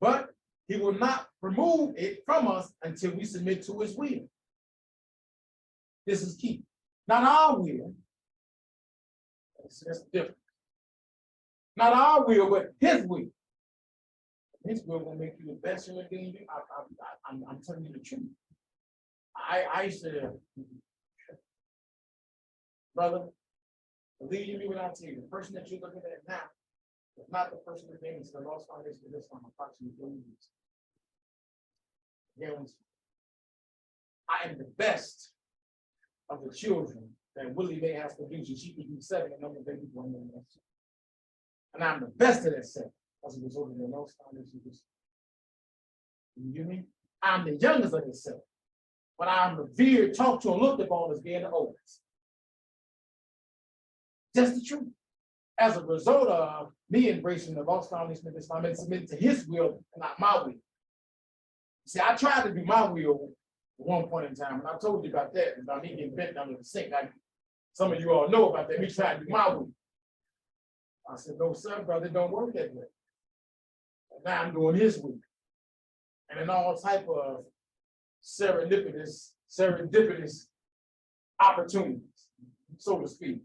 But he will not remove it from us until we submit to his will. This is key. Not our will. That's different. Not our will, but his will. His will will make you the best human being. I'm telling you the truth. I used to, brother, believe me when I tell you, the person that you're looking at now is not the person that names the lost foundation of this one approximately 4 years. Guarantee. I am the best of the children that Willie Mae has produced, and she produced 7 and number baby born in the next. And I'm the best of that 7 as a result of the lost foundation. You hear me? I'm the youngest of the 7. But I'm revered, talked to, and looked upon as being the oldest. Just the truth. As a result of me embracing the lost foundation of Islam and submitting to his will and not my will. See, I tried to do my will at one point in time, and I told you about that, about me getting bent under the sink. Some of you all know about that. Me trying to do my will. I said, no, sir, brother, it don't work that way. And now I'm doing his will. And in all type of serendipitous opportunities, so to speak.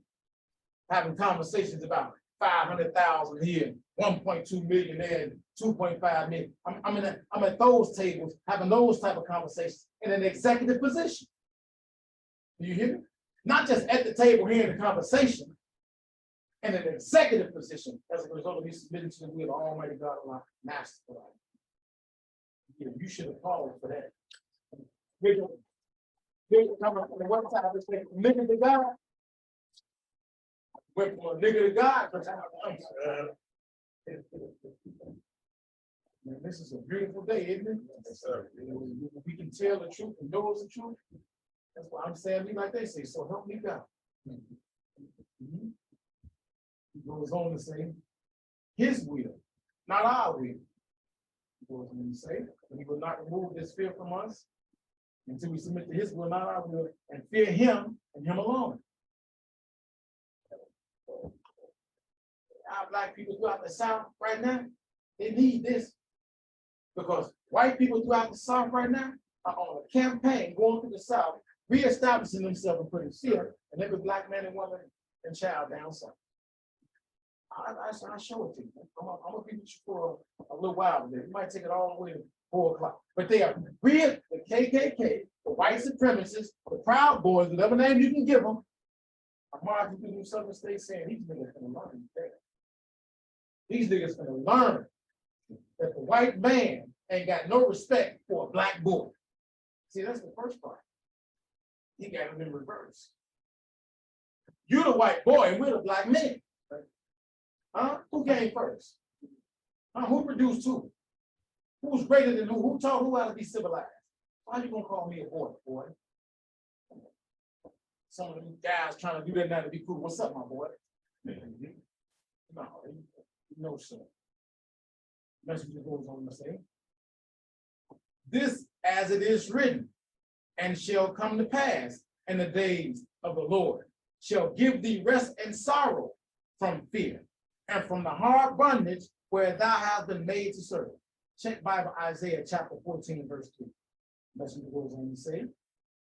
Having conversations about 500,000 here, 1.2 million there, 2.5 million. I'm at those tables, having those type of conversations in an executive position. Do you hear me? Not just at the table hearing the conversation, in an executive position as a result of me submitting to the will of Almighty God, Allah, Master. You should have called for that. Coming from the one side of this thing, nigga to God. Went from a nigga to God. Man, this is a beautiful day, isn't it? Yes, sir. We can tell the truth and know the truth. That's why I'm saying me like they say, so help me God. He goes on to say, his will, not our will. He goes on to say, and he will not remove this fear from us until we submit to his will, not our will, and fear him and him alone. Our black people throughout the South right now, they need this. Because white people throughout the South right now are on a campaign going through the South, reestablishing themselves and putting fear in every black man and woman and child down south. I'll show it to you. I'm gonna give it you for a little while today. You might take it all the way to 4 o'clock. But they are real, the KKK, the white supremacists, the Proud Boys, whatever name you can give them, are marching through the Southern states saying these niggas gonna learn. These niggas gonna learn that the white man ain't got no respect for a black boy. See, that's the first part. He got it in reverse. You're the white boy and we're the black man. Huh? Who came first? Who produced who? Who's greater than who? Who taught who how to be civilized? Why are you gonna call me a boy? Some of them guys trying to do that now to be cool. What's up, my boy? No, sir. Message goes on to say, this as it is written, and shall come to pass in the days of the Lord, shall give thee rest and sorrow from fear, and from the hard bondage where thou hast been made to serve, Check Bible, Isaiah chapter 14, verse 3. Messenger goes on to say,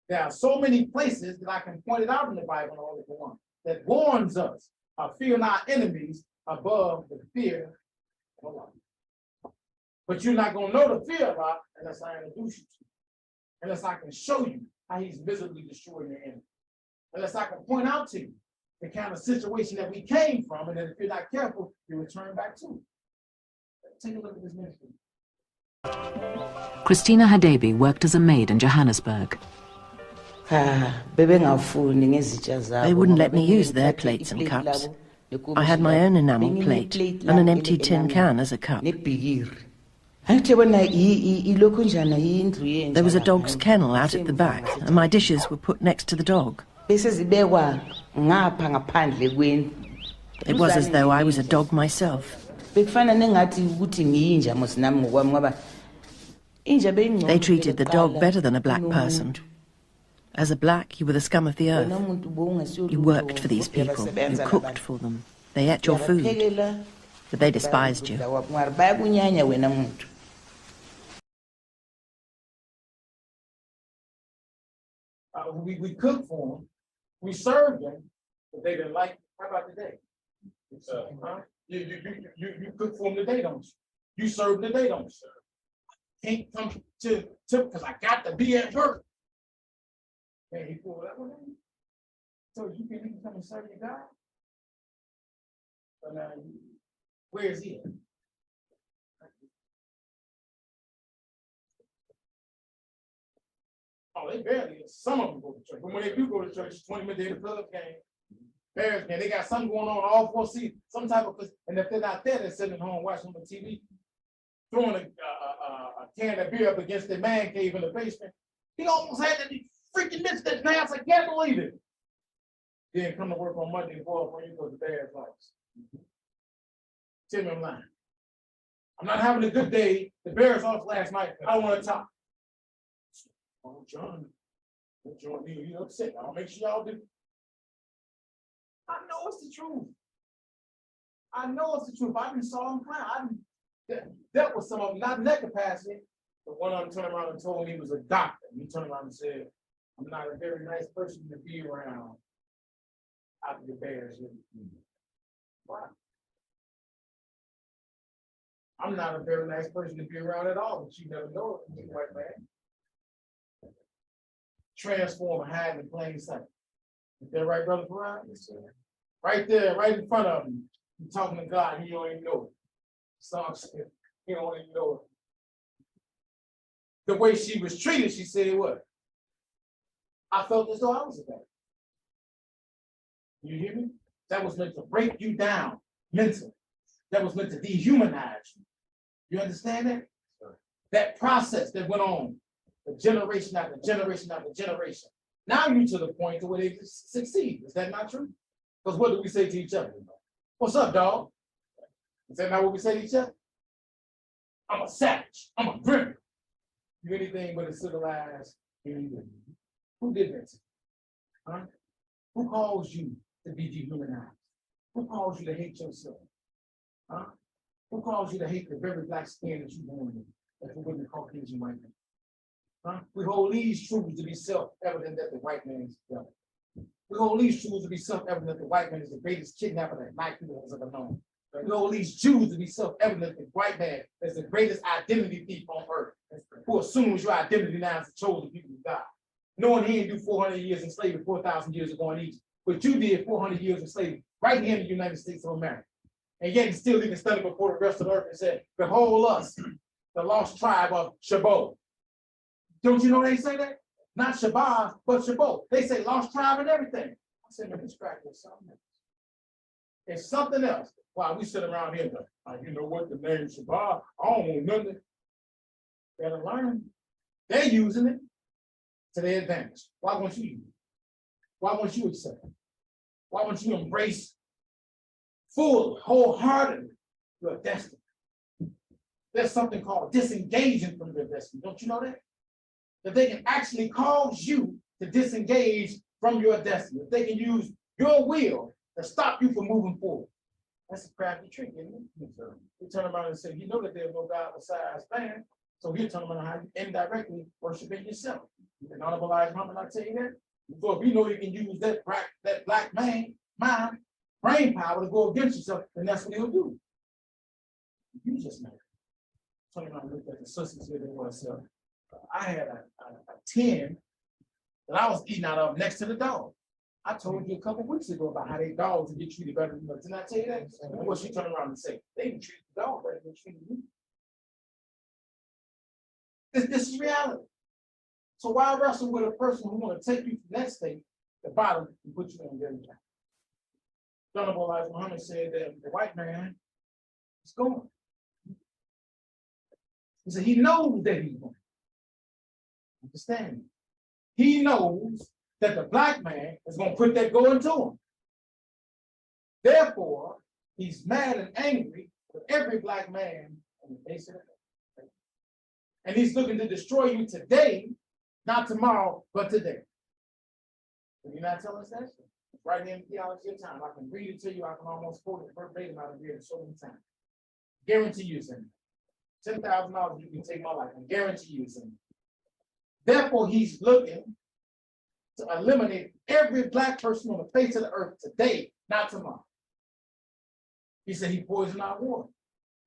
there are so many places that I can point it out in the Bible, all of the one, that warns us of fearing our enemies above the fear of Allah. But you're not going to know the fear of Allah unless I introduce you to it. Unless I can show you how he's visibly destroying your enemy. Unless I can point out to you the kind of situation that we came from, and that if you're not careful, you return back to it. Take a look at this ministry. Christina Hadebi worked as a maid in Johannesburg. They wouldn't let me use their plates and cups. I had my own enamel plate and an empty tin can as a cup. There was a dog's kennel out at the back, and my dishes were put next to the dog. It was as though I was a dog myself. They treated the dog better than a black person. As a black, you were the scum of the earth. You worked for these people. You cooked for them. They ate your food, but they despised you. We cooked for them, we served them, but they didn't like it. How about today? You cook for them today, don't you? You serve them today, don't you? Can't come to because I got to be at work. Man, he pulled that one in. So you can come and serve your God? But now, where is he at? Oh, they barely, some of them go to church. But when they do go to church, 20 minutes, they the Phillips game, Bears game, they got something going on all 4 seasons, some type of, and if they're not there, they're sitting at home watching on the TV, throwing a can of beer up against their man cave in the basement. He almost had to freaking miss that pass. I can't believe it. Then come to work on Monday and go up when you go to Bears fights. Tell me I'm lying. I'm not having a good day. The Bears lost last night. I want to talk. Oh, John, you upset. I'll make sure y'all do. I know it's the truth. I know it's the truth. I been saw him clown. I dealt with some of them, not in that capacity, but one of them turned around and told me he was a doctor. He turned around and said, I'm not a very nice person to be around after the Bears. Why? I'm not a very nice person to be around at all, but you never know it, you white man. Transform and hide in plain sight. Is that right, Brother Farad? Yes, sir. Right there, right in front of him. You're talking to God, and you don't even know it. Song said, you don't even know it. The way she was treated, she said what? I felt as though I was a bad. You hear me? That was meant to break you down mentally. That was meant to dehumanize you. You understand that? Sure. That process that went on, the generation after generation after generation. Now you're to the point to where they succeed. Is that not true? Because what do we say to each other? What's up, dog? Is that not what we say to each other? I'm a savage. I'm a grim. You anything but a civilized human being. Who did that to you? Huh? Who caused you to be dehumanized? Who caused you to hate yourself? Huh? Who caused you to hate the very black skin that you born in? That's what the Caucasian white man. Huh? We hold these truths to be self-evident that the white man is the devil. We hold these truths to be self-evident that the white man is the greatest kidnapper that black people has ever known. We hold these Jews to be self-evident that the white man is the greatest identity thief on earth, who assumes your identity now as the chosen people of God. Knowing he didn't do 400 years in slavery, 4,000 years ago in Egypt, but you did 400 years in slavery right here in the United States of America. And yet he still even stood before the rest of the earth and said, behold us, the lost tribe of Chabot. Don't you know they say that? Not Shabazz, but Chabot. They say lost tribe and everything. I said, man, it's something else. It's something else. While we sit around here, you know what, the name Shabazz, I don't want nothing. Better learn. They're using it to their advantage. Why won't you use it? Why won't you accept it? Why won't you embrace full, wholeheartedly your destiny? There's something called disengaging from your destiny. Don't you know that? That they can actually cause you to disengage from your destiny. That they can use your will to stop you from moving forward. That's a crafty trick, isn't it? You turn around and say, you know that there's no God besides man. So you turn around how you indirectly worshiping yourself. And Honorable Elijah Muhammad, I tell you that. So if you know you can use that black man, mind, brain power to go against yourself, then that's what he'll do. You just know. Turn around and look at the sisters here that was. I had a tin that I was eating out of next to the dog. I told you a couple weeks ago about how they dogs would get treated better than us. Didn't I tell you that? And what she turned around and say, they didn't treat the dog better than they treated me. This is reality. So why wrestle with a person who want to take you to the next state, the bottom, and put you on the other side? Honorable Elijah Muhammad said that the white man is going. He said he knows that he's going. Understand me? He knows that the black man is going to put that going to him. Therefore, he's mad and angry with every black man on the face of the earth. And he's looking to destroy you today, not tomorrow, but today. Can you not tell us that? It's right here in Theology of Time. I can read it to you. I can almost quote it verbatim out of here so many times. Guarantee you something. $10,000, you can take my life. I guarantee you something. Therefore, he's looking to eliminate every black person on the face of the earth today, not tomorrow. He said he poisoned our water.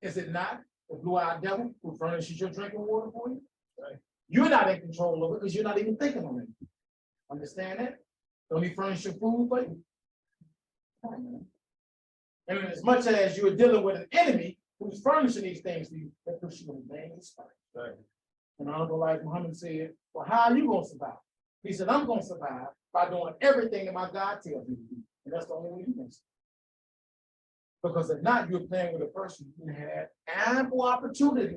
Is it not the blue-eyed devil who furnishes your drinking water for you? Right. You're not in control of it because you're not even thinking on it. Understand that? Don't he furnish your food for you? And as much as you're dealing with an enemy who's furnishing these things for you, that puts you in dangerous spot. Right. And Honorable Elijah Muhammad said, well, how are you going to survive? He said, I'm going to survive by doing everything that my God tells me to do. And that's the only way you can survive. Because if not, you're playing with a person who had ample opportunity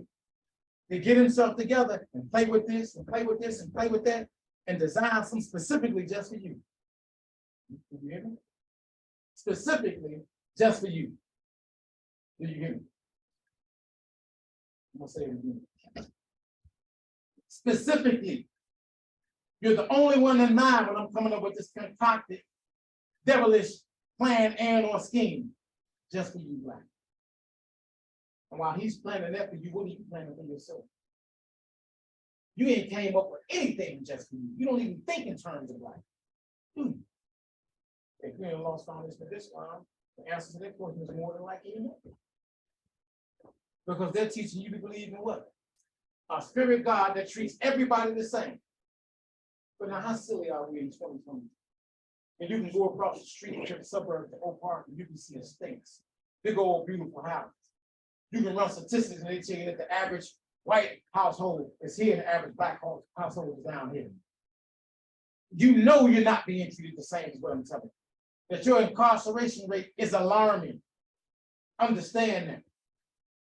to get himself together and play with this and play with this and play with that and design some specifically just for you. Do you hear me? Specifically just for you. Do you hear me? I'm going to say it again. Specifically, you're the only one in mind when I'm coming up with this concocted, devilish plan and or scheme just for you, black. And while he's planning that for you, what are you planning for yourself? You ain't came up with anything just for you. You don't even think in terms of life. If you're in a lost foundation for this one, the answer to that question is more than likely you know. Because they're teaching you to believe in what? A spirit God that treats everybody the same. But now, how silly are we in 2020? And you can go across the street to the suburbs of Oak Park and you can see estates, big old beautiful houses. You can run statistics and they tell you that the average white household is here and the average black household is down here. You know you're not being treated the same as what I'm telling you. That your incarceration rate is alarming. Understand that.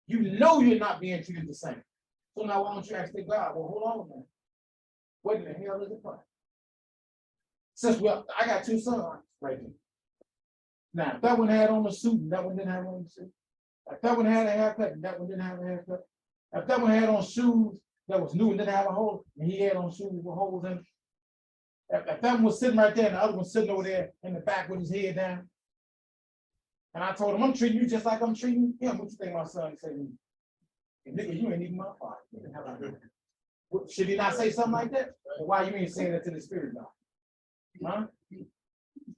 You know you're not being treated the same. So now why don't you ask the God, well, hold on a minute. What in the hell is it for? Since I got two sons right here. Now, if that one had on a suit and that one didn't have on a suit. If that one had a haircut and that one didn't have a haircut. If that one had on shoes that was new and didn't have a hole, and he had on shoes with holes in it. If that one was sitting right there and the other one sitting over there in the back with his head down. And I told him, I'm treating you just like I'm treating him. What you think my son said to me? Nigga, you ain't even my father. Should he not say something like that? Or why you ain't saying that to the spirit God? Huh? He's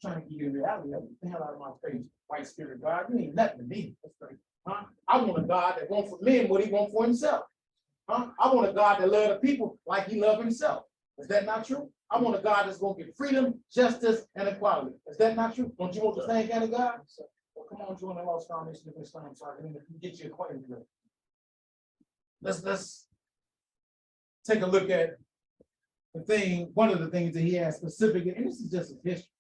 trying to give you the reality of the hell out of my face. White spirit God, you ain't nothing to me. That's right. Huh? I want a God that wants for men what he wants for himself. Huh? I want a God that loves the people like he loves himself. Is that not true? I want a God that's going to give freedom, justice, and equality. Is that not true? Don't you want the same kind of God? Well, come on, join the Lost Foundation of Islam so I can get you acquainted with it. Let's take a look at the thing, one of the things that he has specifically, and this is just his history.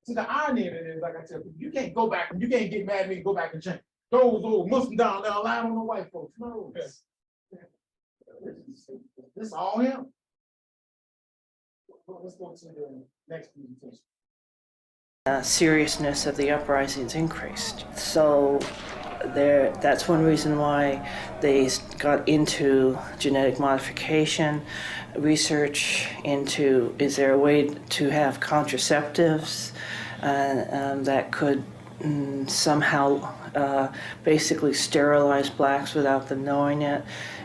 See, the irony of it is, like I tell people, you can't go back and you can't get mad at me and go back and change. Those little Muslims down there lying on the white folks. No, this all him. Let's go to the next presentation. Seriousness of the uprisings increased. So that's one reason why they got into genetic modification, research into, is there a way to have contraceptives that could somehow basically sterilized blacks without them knowing it,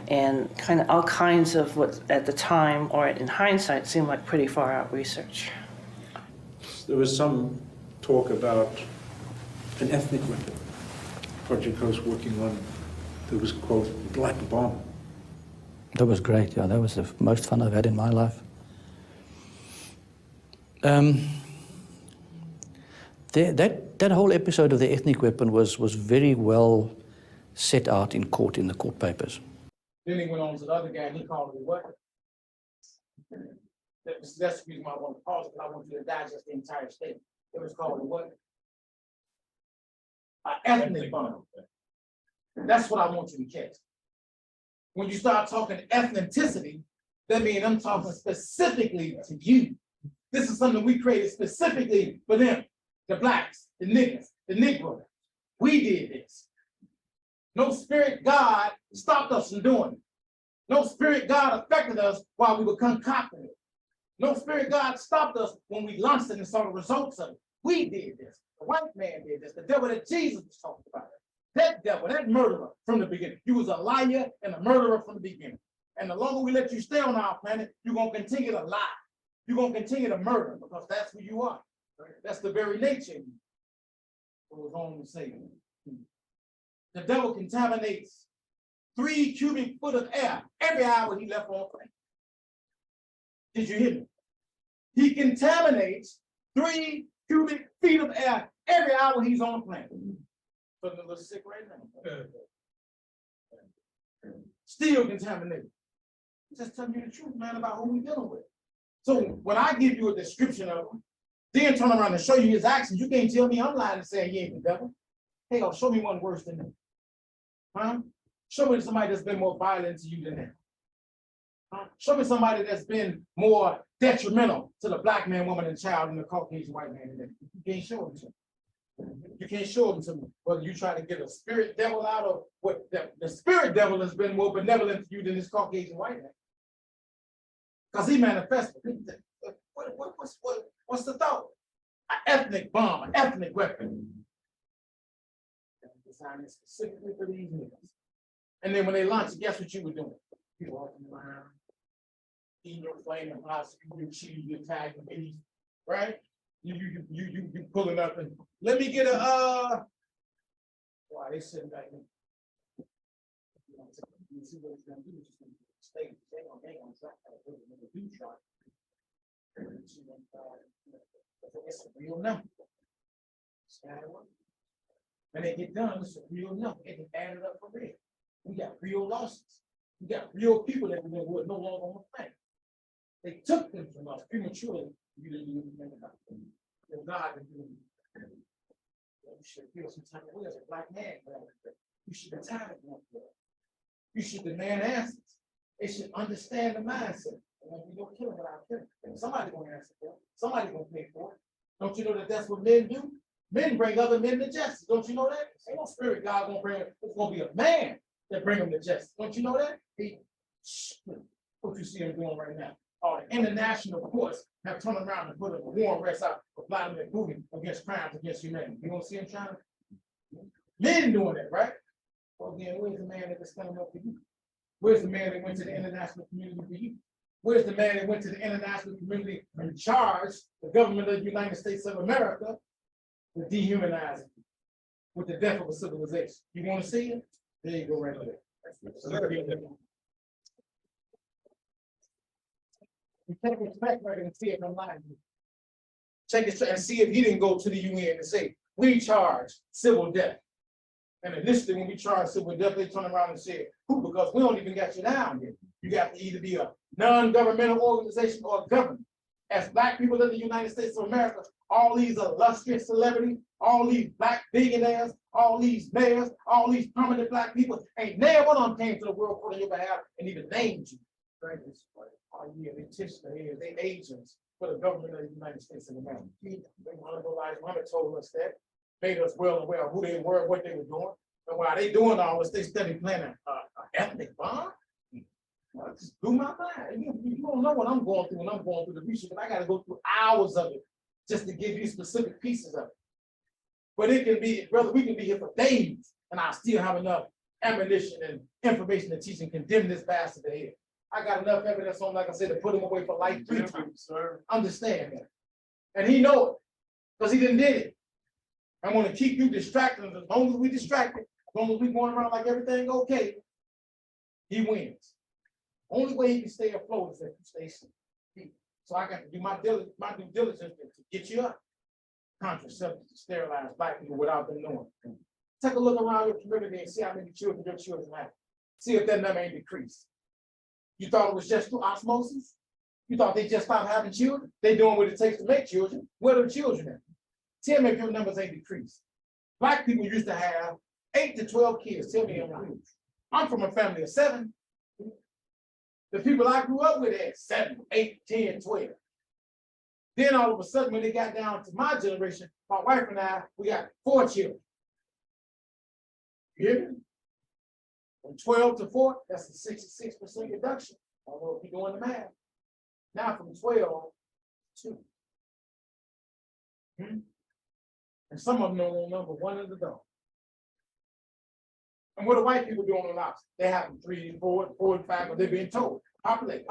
and kind of all kinds of what at the time, or in hindsight, seemed like pretty far out research. There was some talk about an ethnic weapon project I was working on that was called Black Bomb. That was great, yeah. That was the most fun I've had in my life. That whole episode of the ethnic weapon was very well set out in court, in the court papers. Then he went on to the other guy and he called it a weapon. That's the reason why I want to pause, because I want you to digest the entire statement. It was called a what? An ethnic bomb. That's what I want you to catch. When you start talking ethnicity, that means I'm talking specifically to you. This is something we created specifically for them, the blacks, the niggas, the Negro. We did this. No spirit God stopped us from doing it. No spirit God affected us while we were concocting it. No spirit God stopped us when we launched it and saw the results of it. We did this. The white man did this. The devil that Jesus was talking about. That devil, that murderer from the beginning. You was a liar and a murderer from the beginning. And the longer we let you stay on our planet, you're going to continue to lie. You're going to continue to murder because that's who you are. That's the very nature of you. It was on to say. The devil contaminates 3 cubic foot of air every hour he left on planet. Did you hear me? He contaminates 3 cubic feet of air every hour he's on the planet. Feeling a little sick right now. Still contaminated. Just telling you the truth, man, about who we're dealing with. So when I give you a description of him, then turn around and show you his actions, you can't tell me I'm lying and saying he ain't the devil. Hey, show me one worse than that. Huh? Show me somebody that's been more violent to you than that. Huh? Show me somebody that's been more detrimental to the black man, woman, and child than the Caucasian white man than that. You can't show them to me. You can't show them to me. Whether you try to get a spirit devil out of what the spirit devil has been more benevolent to you than this Caucasian white man. Because he manifested. What's the thought? An ethnic bomb, an ethnic weapon. Designed specifically for these niggas. And then when they launched, guess what you were doing? You walking around, eating your flame and pasta, you cheese, you tag and beef, right? You pulling up and let me get a why they sitting back there. You see what it's gonna do, it's just gonna stay on track. It's a real number. When they get done, it's a real number. It can add it up for real. We got real losses. We got real people that we were no longer on the planet. They took them from us prematurely. You didn't even think about them. God is doing it. You should feel some type of way as a black man. You should be tired of that. You should demand answers. They should understand the mindset. And we don't kill them without killing them. Somebody's going to answer for it. Somebody's going to pay for it. Don't you know that that's what men do? Men bring other men to justice. Don't you know that? Ain't no spirit God gonna bring it. It's gonna be a man that bring him to justice. Don't you know that? What you see him doing right now. The international courts have turned around and put a warrant arrest out for Vladimir Putin against crimes against humanity. You don't see him trying to? Men doing it, right? Well, again, where's the man that is standing up for you? Where's the man that went to the international community for you? Where's the man that went to the international community and charged the government of the United States of America with dehumanizing, with the death of a civilization? You want to see it? There you go, right there. You take his track record and see if I'm lying. Check his track and see if he didn't go to the UN and say, we charge civil death. And initially, when we charge civil death, they turn around and say, who? Because we don't even got you down here. You got to either be a non-governmental organization or a government. As Black people in the United States of America, all these illustrious celebrities, all these Black billionaires, all these mayors, all these prominent Black people, ain't never one of them came to the world court on your behalf and even named you. Oh yeah, they agents for the government of the United States of America. Muhammad told us that, made us well aware of who they were, what they were doing, and while they doing all this, they study planning an ethnic bomb. I just blew my mind. You don't know what I'm going through when I'm going through the research, but I got to go through hours of it just to give you specific pieces of it. But it can be, brother, we can be here for days, and I still have enough ammunition and information to teach and condemn this bastard to hell. I got enough evidence on, like I said, to put him away for life 3 times. Understand that. And he know it, because he didn't did it. I'm gonna keep you distracted. As long as we distracted, as long as we going around like everything okay, he wins. Only way he can stay afloat is if you stay asleep. So I got to do my due diligence to get you up. Contraceptives to sterilize black people without them knowing. Take a look around your community and see how many children your children have. See if that number ain't decreased. You thought it was just through osmosis? You thought they just stopped having children? They doing what it takes to make children. Where are the children at? Tell me if your numbers ain't decreased. Black people used to have 8 to 12 kids. Tell me I'm lying. I'm from a family of 7. The people I grew up with had 7, 8, 10, 12. Then all of a sudden, when they got down to my generation, my wife and I, we got 4 children. You hear me? From 12 to 4, that's a 66% reduction. I don't know if you're doing the math. Now from 12 to 2. And some of them don't know number 1 in the dog. And what do white people do on the lots? They have 3, 4, 4, and 5, but they're being told, populate.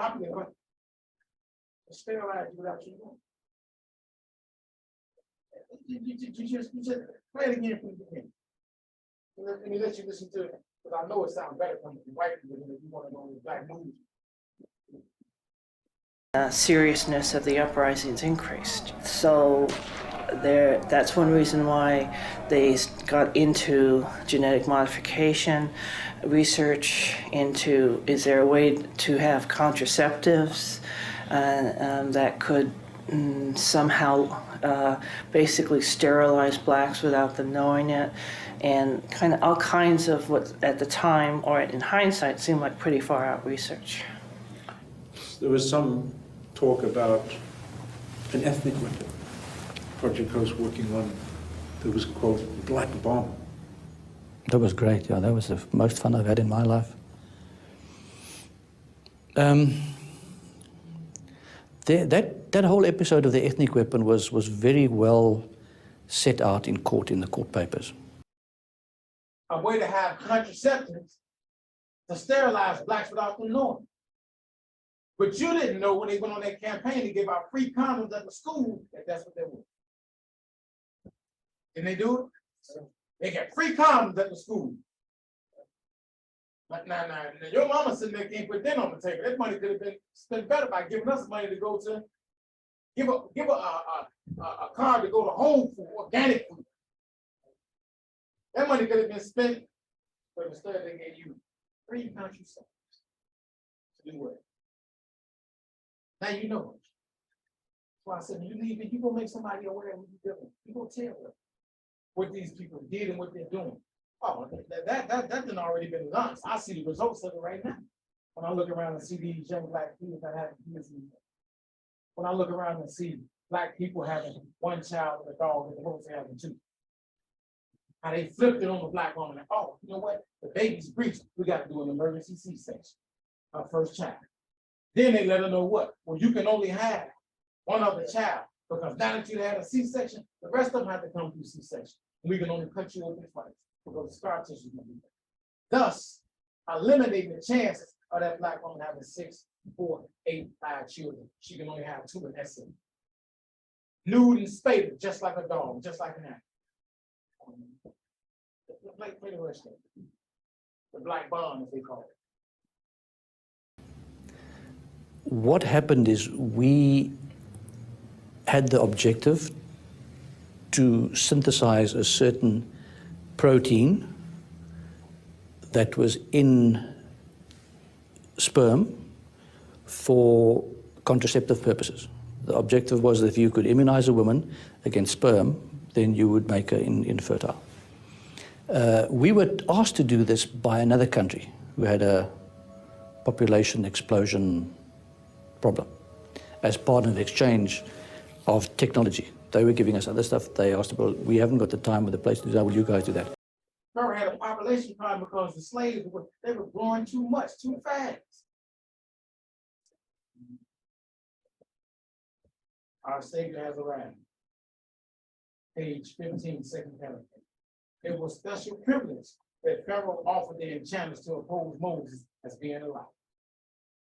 Sterilize you without you knowing. You just play it again from the beginning. Let me let you listen to it, because I know it sounds better coming from white people than if you want to know the black movies. Seriousness of the uprisings increased. So that's one reason why they got into genetic modification, research into, is there a way to have contraceptives that could somehow basically sterilize blacks without them knowing it, and kind of all kinds of what at the time, or in hindsight, seemed like pretty far out research. There was some talk about an ethnic weapon project I was working on that was called Black Bomb. That was great, yeah, that was the most fun I've had in my life. That whole episode of the ethnic weapon was very well set out in court, in the court papers. A way to have contraceptives to sterilize blacks without them knowing. But you didn't know when they went on that campaign to give out free condoms at the school that that's what they were. Didn't they do it? They get free condoms at the school. But now, your mama sitting there can't put dinner on the table. That money could have been spent better by giving us money to go to, give a card to go to Whole Food, organic food. That money could have been spent, but instead they gave you free contraceptives to do what? Now you know. That's why I said, when you leave it, you gonna make somebody aware of what you're doing. You gonna tell them what these people did and what they're doing. Oh, that done already been done. I see the results of it right now. When I look around and see these young black people that have kids, when I look around and see black people having 1 child with a dog and the folks having 2. How they flipped it on the black woman. And, oh, you know what? The baby's breached. We got to do an emergency C-section. Our first child. Then they let her know what? Well, you can only have 1 other child, because now that you had a C-section, the rest of them have to come through C-section. We can only cut you open twice because the scar tissue is going to be there. Thus, eliminating the chances of that black woman having 6, 4, 8, 5 children. She can only have 2 in that city. Nude and spaded, just like a dog, just like an animal. Play the rest of it. The black bond, as they call it. What happened is we had the objective to synthesize a certain protein that was in sperm for contraceptive purposes. The objective was that if you could immunize a woman against sperm, then you would make her infertile. We were asked to do this by another country who had a population explosion problem as part of an exchange of technology. They were giving us other stuff. They asked, well, we haven't got the time or the place to do that. Will you guys do that? Remember, had a population problem because the slaves were growing too much, too fast. Our Savior has arrived. page 15, second paragraph. It was special privilege that Pharaoh offered the enchanters to oppose Moses as being alive.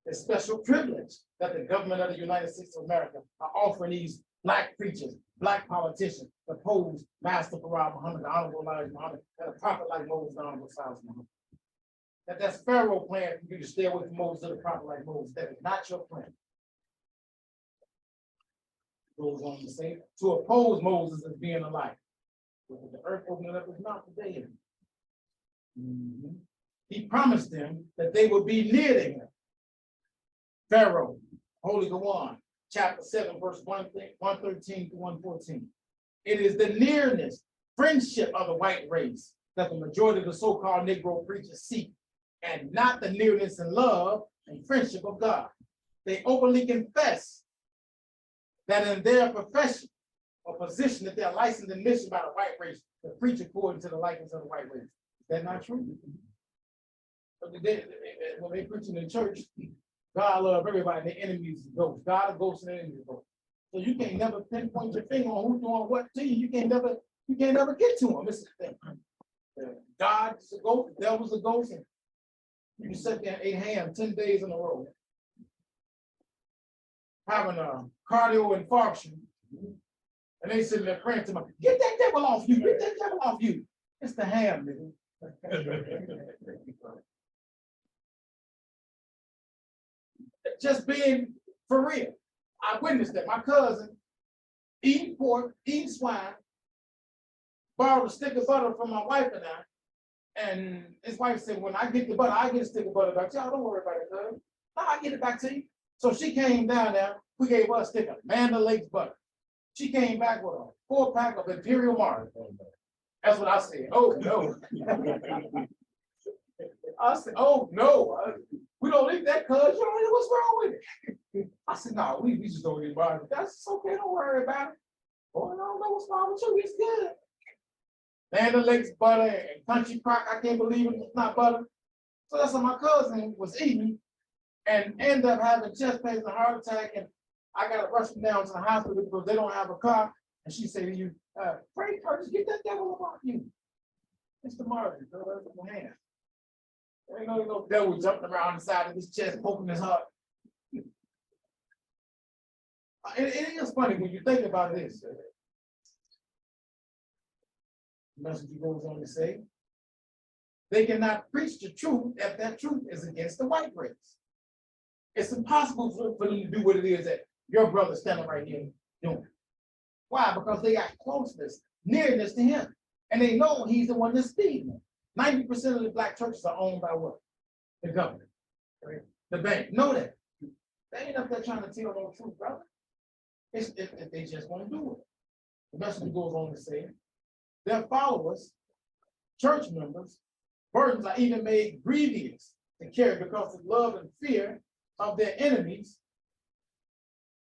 It's special privilege that the government of the United States of America are offering these black preachers, black politicians, to oppose Master Farah Muhammad, the Honorable Elijah Muhammad, and a prophet like Moses, the Honorable Cyrus Muhammad. That's Pharaoh plan for you to stay away from Moses and a prophet like Moses. That is not your plan. Goes on to say, to oppose Moses as being alive. With the earth opening up his mouth today. He promised them that they would be near to him. Pharaoh, Holy Quran, chapter 7, verse 113 to 114. It is the nearness, friendship of the white race that the majority of the so-called Negro preachers seek, and not the nearness and love and friendship of God. They openly confess that in their profession or position that they're licensed and mission by the white race to preach according to the likeness of the white race. Is that not true? But when they preaching in church, God love everybody, the enemies is ghosts. God is ghosts and the enemies is ghosts. So you can't never pinpoint your finger on who's doing what to you. You can't never get to them. This is the thing. God is a ghost, the devil's a ghost, and you can sit there and ate ham 10 days in a row, having a cardio infarction, and they sitting there praying to me, get that devil off you, get that devil off you. It's the ham, nigga. Just being for real. I witnessed that. My cousin eating pork, eating swine, borrowed a stick of butter from my wife and I, and his wife said, when I get the butter, I get a stick of butter back. Y'all don't worry about it, cuz. I get it back to you. So she came down there, we gave her a stick of Amanda Lake's butter. She came back with a 4-pack of Imperial Mark. That's what I said. Oh no. I said, oh no, we don't eat that, cuz. You don't know what's wrong with it. I said, no, we just don't eat butter. That's okay, don't worry about it. Oh, I don't know what's wrong with you, it's good. Amanda Lake's butter and Country Crock, I can't believe it's not butter. So that's what my cousin was eating and ended up having chest pains and a heart attack, and I got to rush him down to the hospital because they don't have a car. And she said to you, Frank, just get that devil off you. Mr. Martin, throw that in my hand. There ain't no devil jumping around the side of his chest, poking his heart. It is funny when you think about this. The message goes on to say, they cannot preach the truth if that truth is against the white race. It's impossible for them to do what it is that your brother standing right here doing. Why? Because they got closeness, nearness to him. And they know he's the one that's feeding them. 90% of the black churches are owned by what? The government, right? The bank. Know that. They ain't up there trying to tell no truth, brother. They just won't do it. The message goes on to say, their followers, church members, burdens are even made grievous to carry because of love and fear of their enemies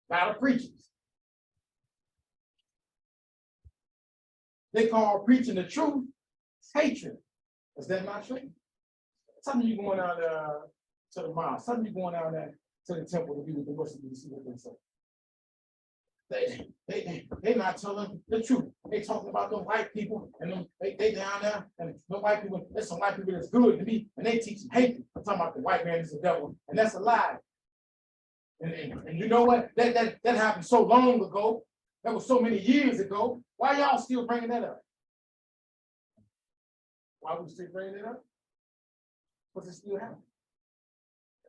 by the preachers. They call preaching the truth hatred. Is that not true? Some of you going out to the mosque, some of you going out there to the temple to be with the Muslims to see what they say. They're not telling the truth. They talking about the white people and them, they down there and the white people, there's some white people that's good to me and they teach hatred. I'm talking about the white man is the devil, and that's a lie. And you know what? That happened so long ago. That was so many years ago. Why y'all still bringing that up? Why would you still bringing it up? Because it still happening.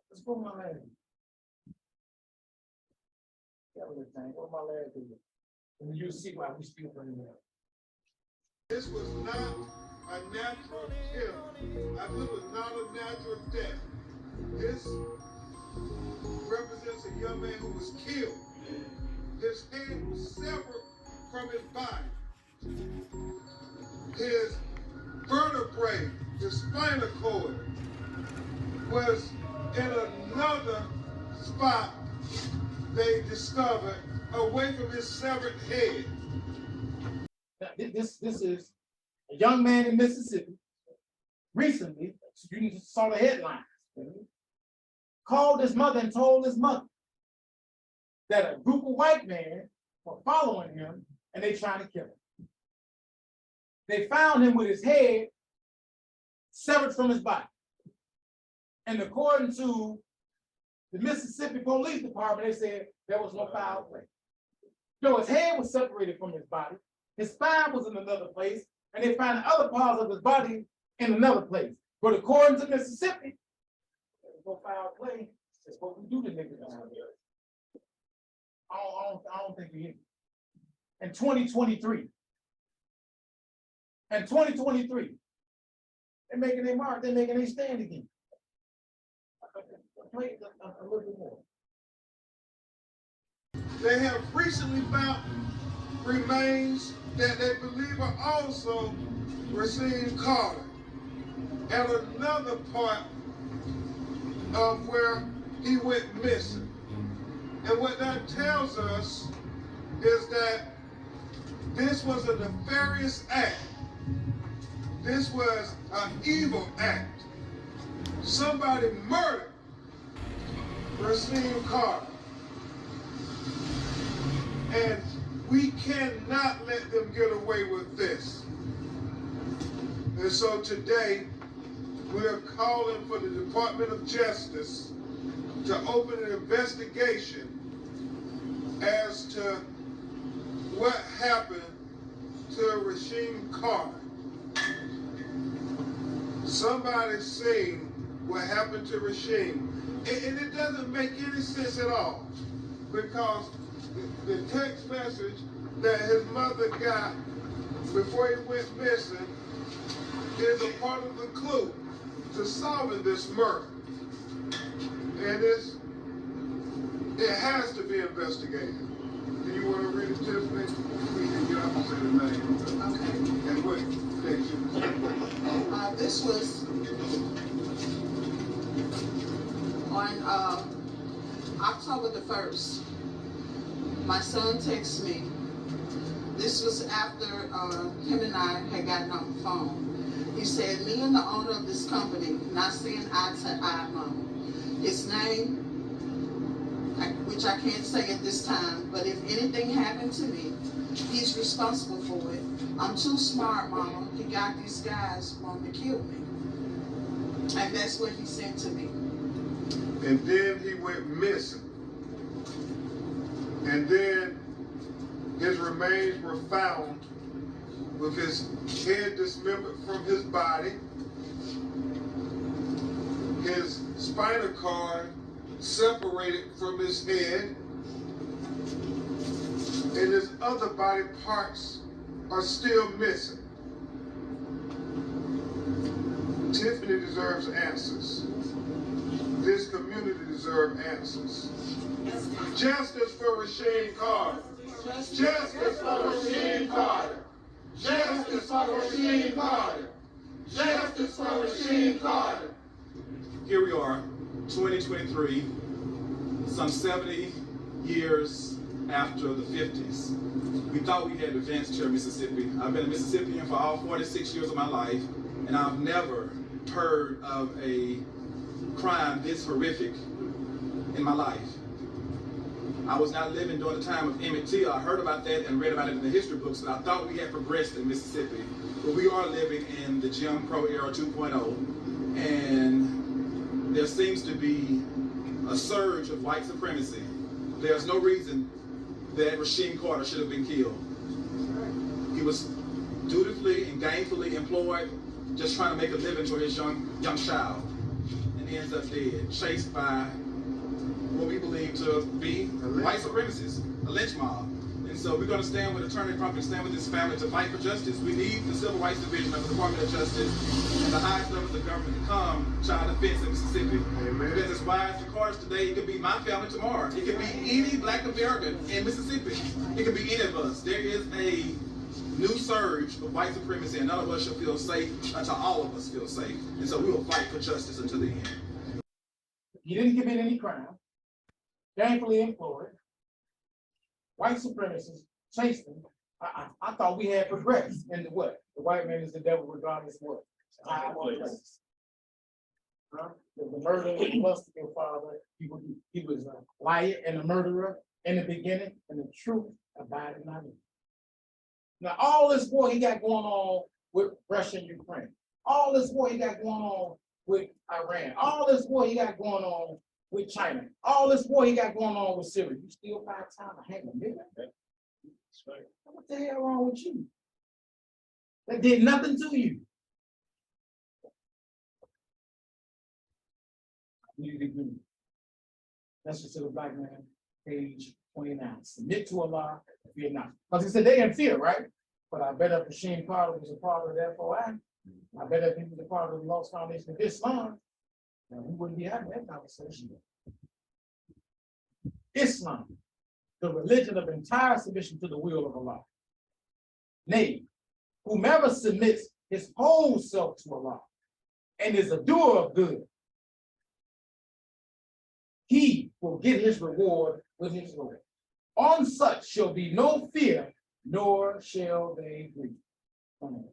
Let's go to my land. What my land do? And you see why we still bringing it up. This was not a natural kill. This was not a natural death. This represents a young man who was killed. His head was severed from his body. His vertebrae, his spinal cord, was in another spot they discovered away from his severed head. Now, this is a young man in Mississippi recently, you saw the headlines, called his mother and told his mother that a group of white men were following him and they trying to kill him. They found him with his head severed from his body. And according to the Mississippi Police Department, they said there was no foul play. So his head was separated from his body, his spine was in another place, and they found other parts of his body in another place. But according to Mississippi, there was no foul play. That's what we do to niggas down here. I don't think we hit it. In 2023. In 2023, they're making their mark, they're making their stand again. Play a little bit more. They have recently found remains that they believe are also Rasheen Carter at another part of where he went missing. And what that tells us is that this was a nefarious act. This was an evil act. Somebody murdered Rasheen Carter. And we cannot let them get away with this. And so today, we are calling for the Department of Justice to open an investigation as to what happened to Rasheen Carter. Somebody seen what happened to Rasheen. And it doesn't make any sense at all, because the text message that his mother got before he went missing is a part of the clue to solving this murder. And it has to be investigated. Do you want to read it, Tiffany? We can get up and say the name. Okay. And what date you was this was on October the 1st. My son texted me. This was after him and I had gotten on the phone. He said, me and the owner of this company not seeing eye to eye, Mama. His name, which I can't say at this time, but if anything happened to me, he's responsible for it. I'm too smart, Mama. He got these guys wanting to kill me. And that's what he sent to me. And then he went missing. And then his remains were found with his head dismembered from his body, his spinal cord separated from his head, and his other body parts are still missing. Tiffany deserves answers. This community deserves answers. Justice for Rasheen Carter. Justice for Rasheen Carter. Justice for Rasheen Carter. Justice for Rasheen Carter. Here we are, 2023, some 70 years after the 50s. We thought we had advanced here in Mississippi. I've been a Mississippian for all 46 years of my life, and I've never heard of a crime this horrific in my life. I was not living during the time of Emmett Till. I heard about that and read about it in the history books, and I thought we had progressed in Mississippi. But we are living in the Jim Crow era 2.0, and there seems to be a surge of white supremacy. There's no reason that Rasheen Carter should have been killed. He was dutifully and gainfully employed, just trying to make a living for his young child, and ends up dead, chased by what we believe to be white supremacists, a lynch mob. And so we're going to stand with Attorney Crump and stand with his family to fight for justice. We need the Civil Rights Division of the Department of Justice and the highest levels of government to come child defense in Mississippi. Amen. Because as wise as the Carters today, it could be my family tomorrow. It could be any black American in Mississippi. It could be any of us. There is a new surge of white supremacy, and none of us shall feel safe until all of us feel safe. And so we will fight for justice until the end. He didn't commit any crime, gainfully employed, white supremacists chased him. I thought we had progressed into what? The white man is the devil regardless of what? The murder of the lust of your father, he was a liar and a murderer in the beginning, and the truth abided not in him. Now all this war he got going on with Russia and Ukraine. All this war he got going on with Iran. All this war he got going on with China. All this war he got going on with Syria. You still find time to hang a nigga? What the hell wrong with you? That did nothing to you. Message to the black man, page 29. Submit to Allah, fear not. Because he said they in fear, right? But I bet if Bashir Carter was a part of that FOI, I bet if he was a part of the Lost Foundation of Islam, then we wouldn't be having that conversation. Islam, the religion of entire submission to the will of Allah. Nay, whomever submits his whole self to Allah and is a doer of good, he will get his reward with his Lord. On such shall be no fear, nor shall they grieve. Amen.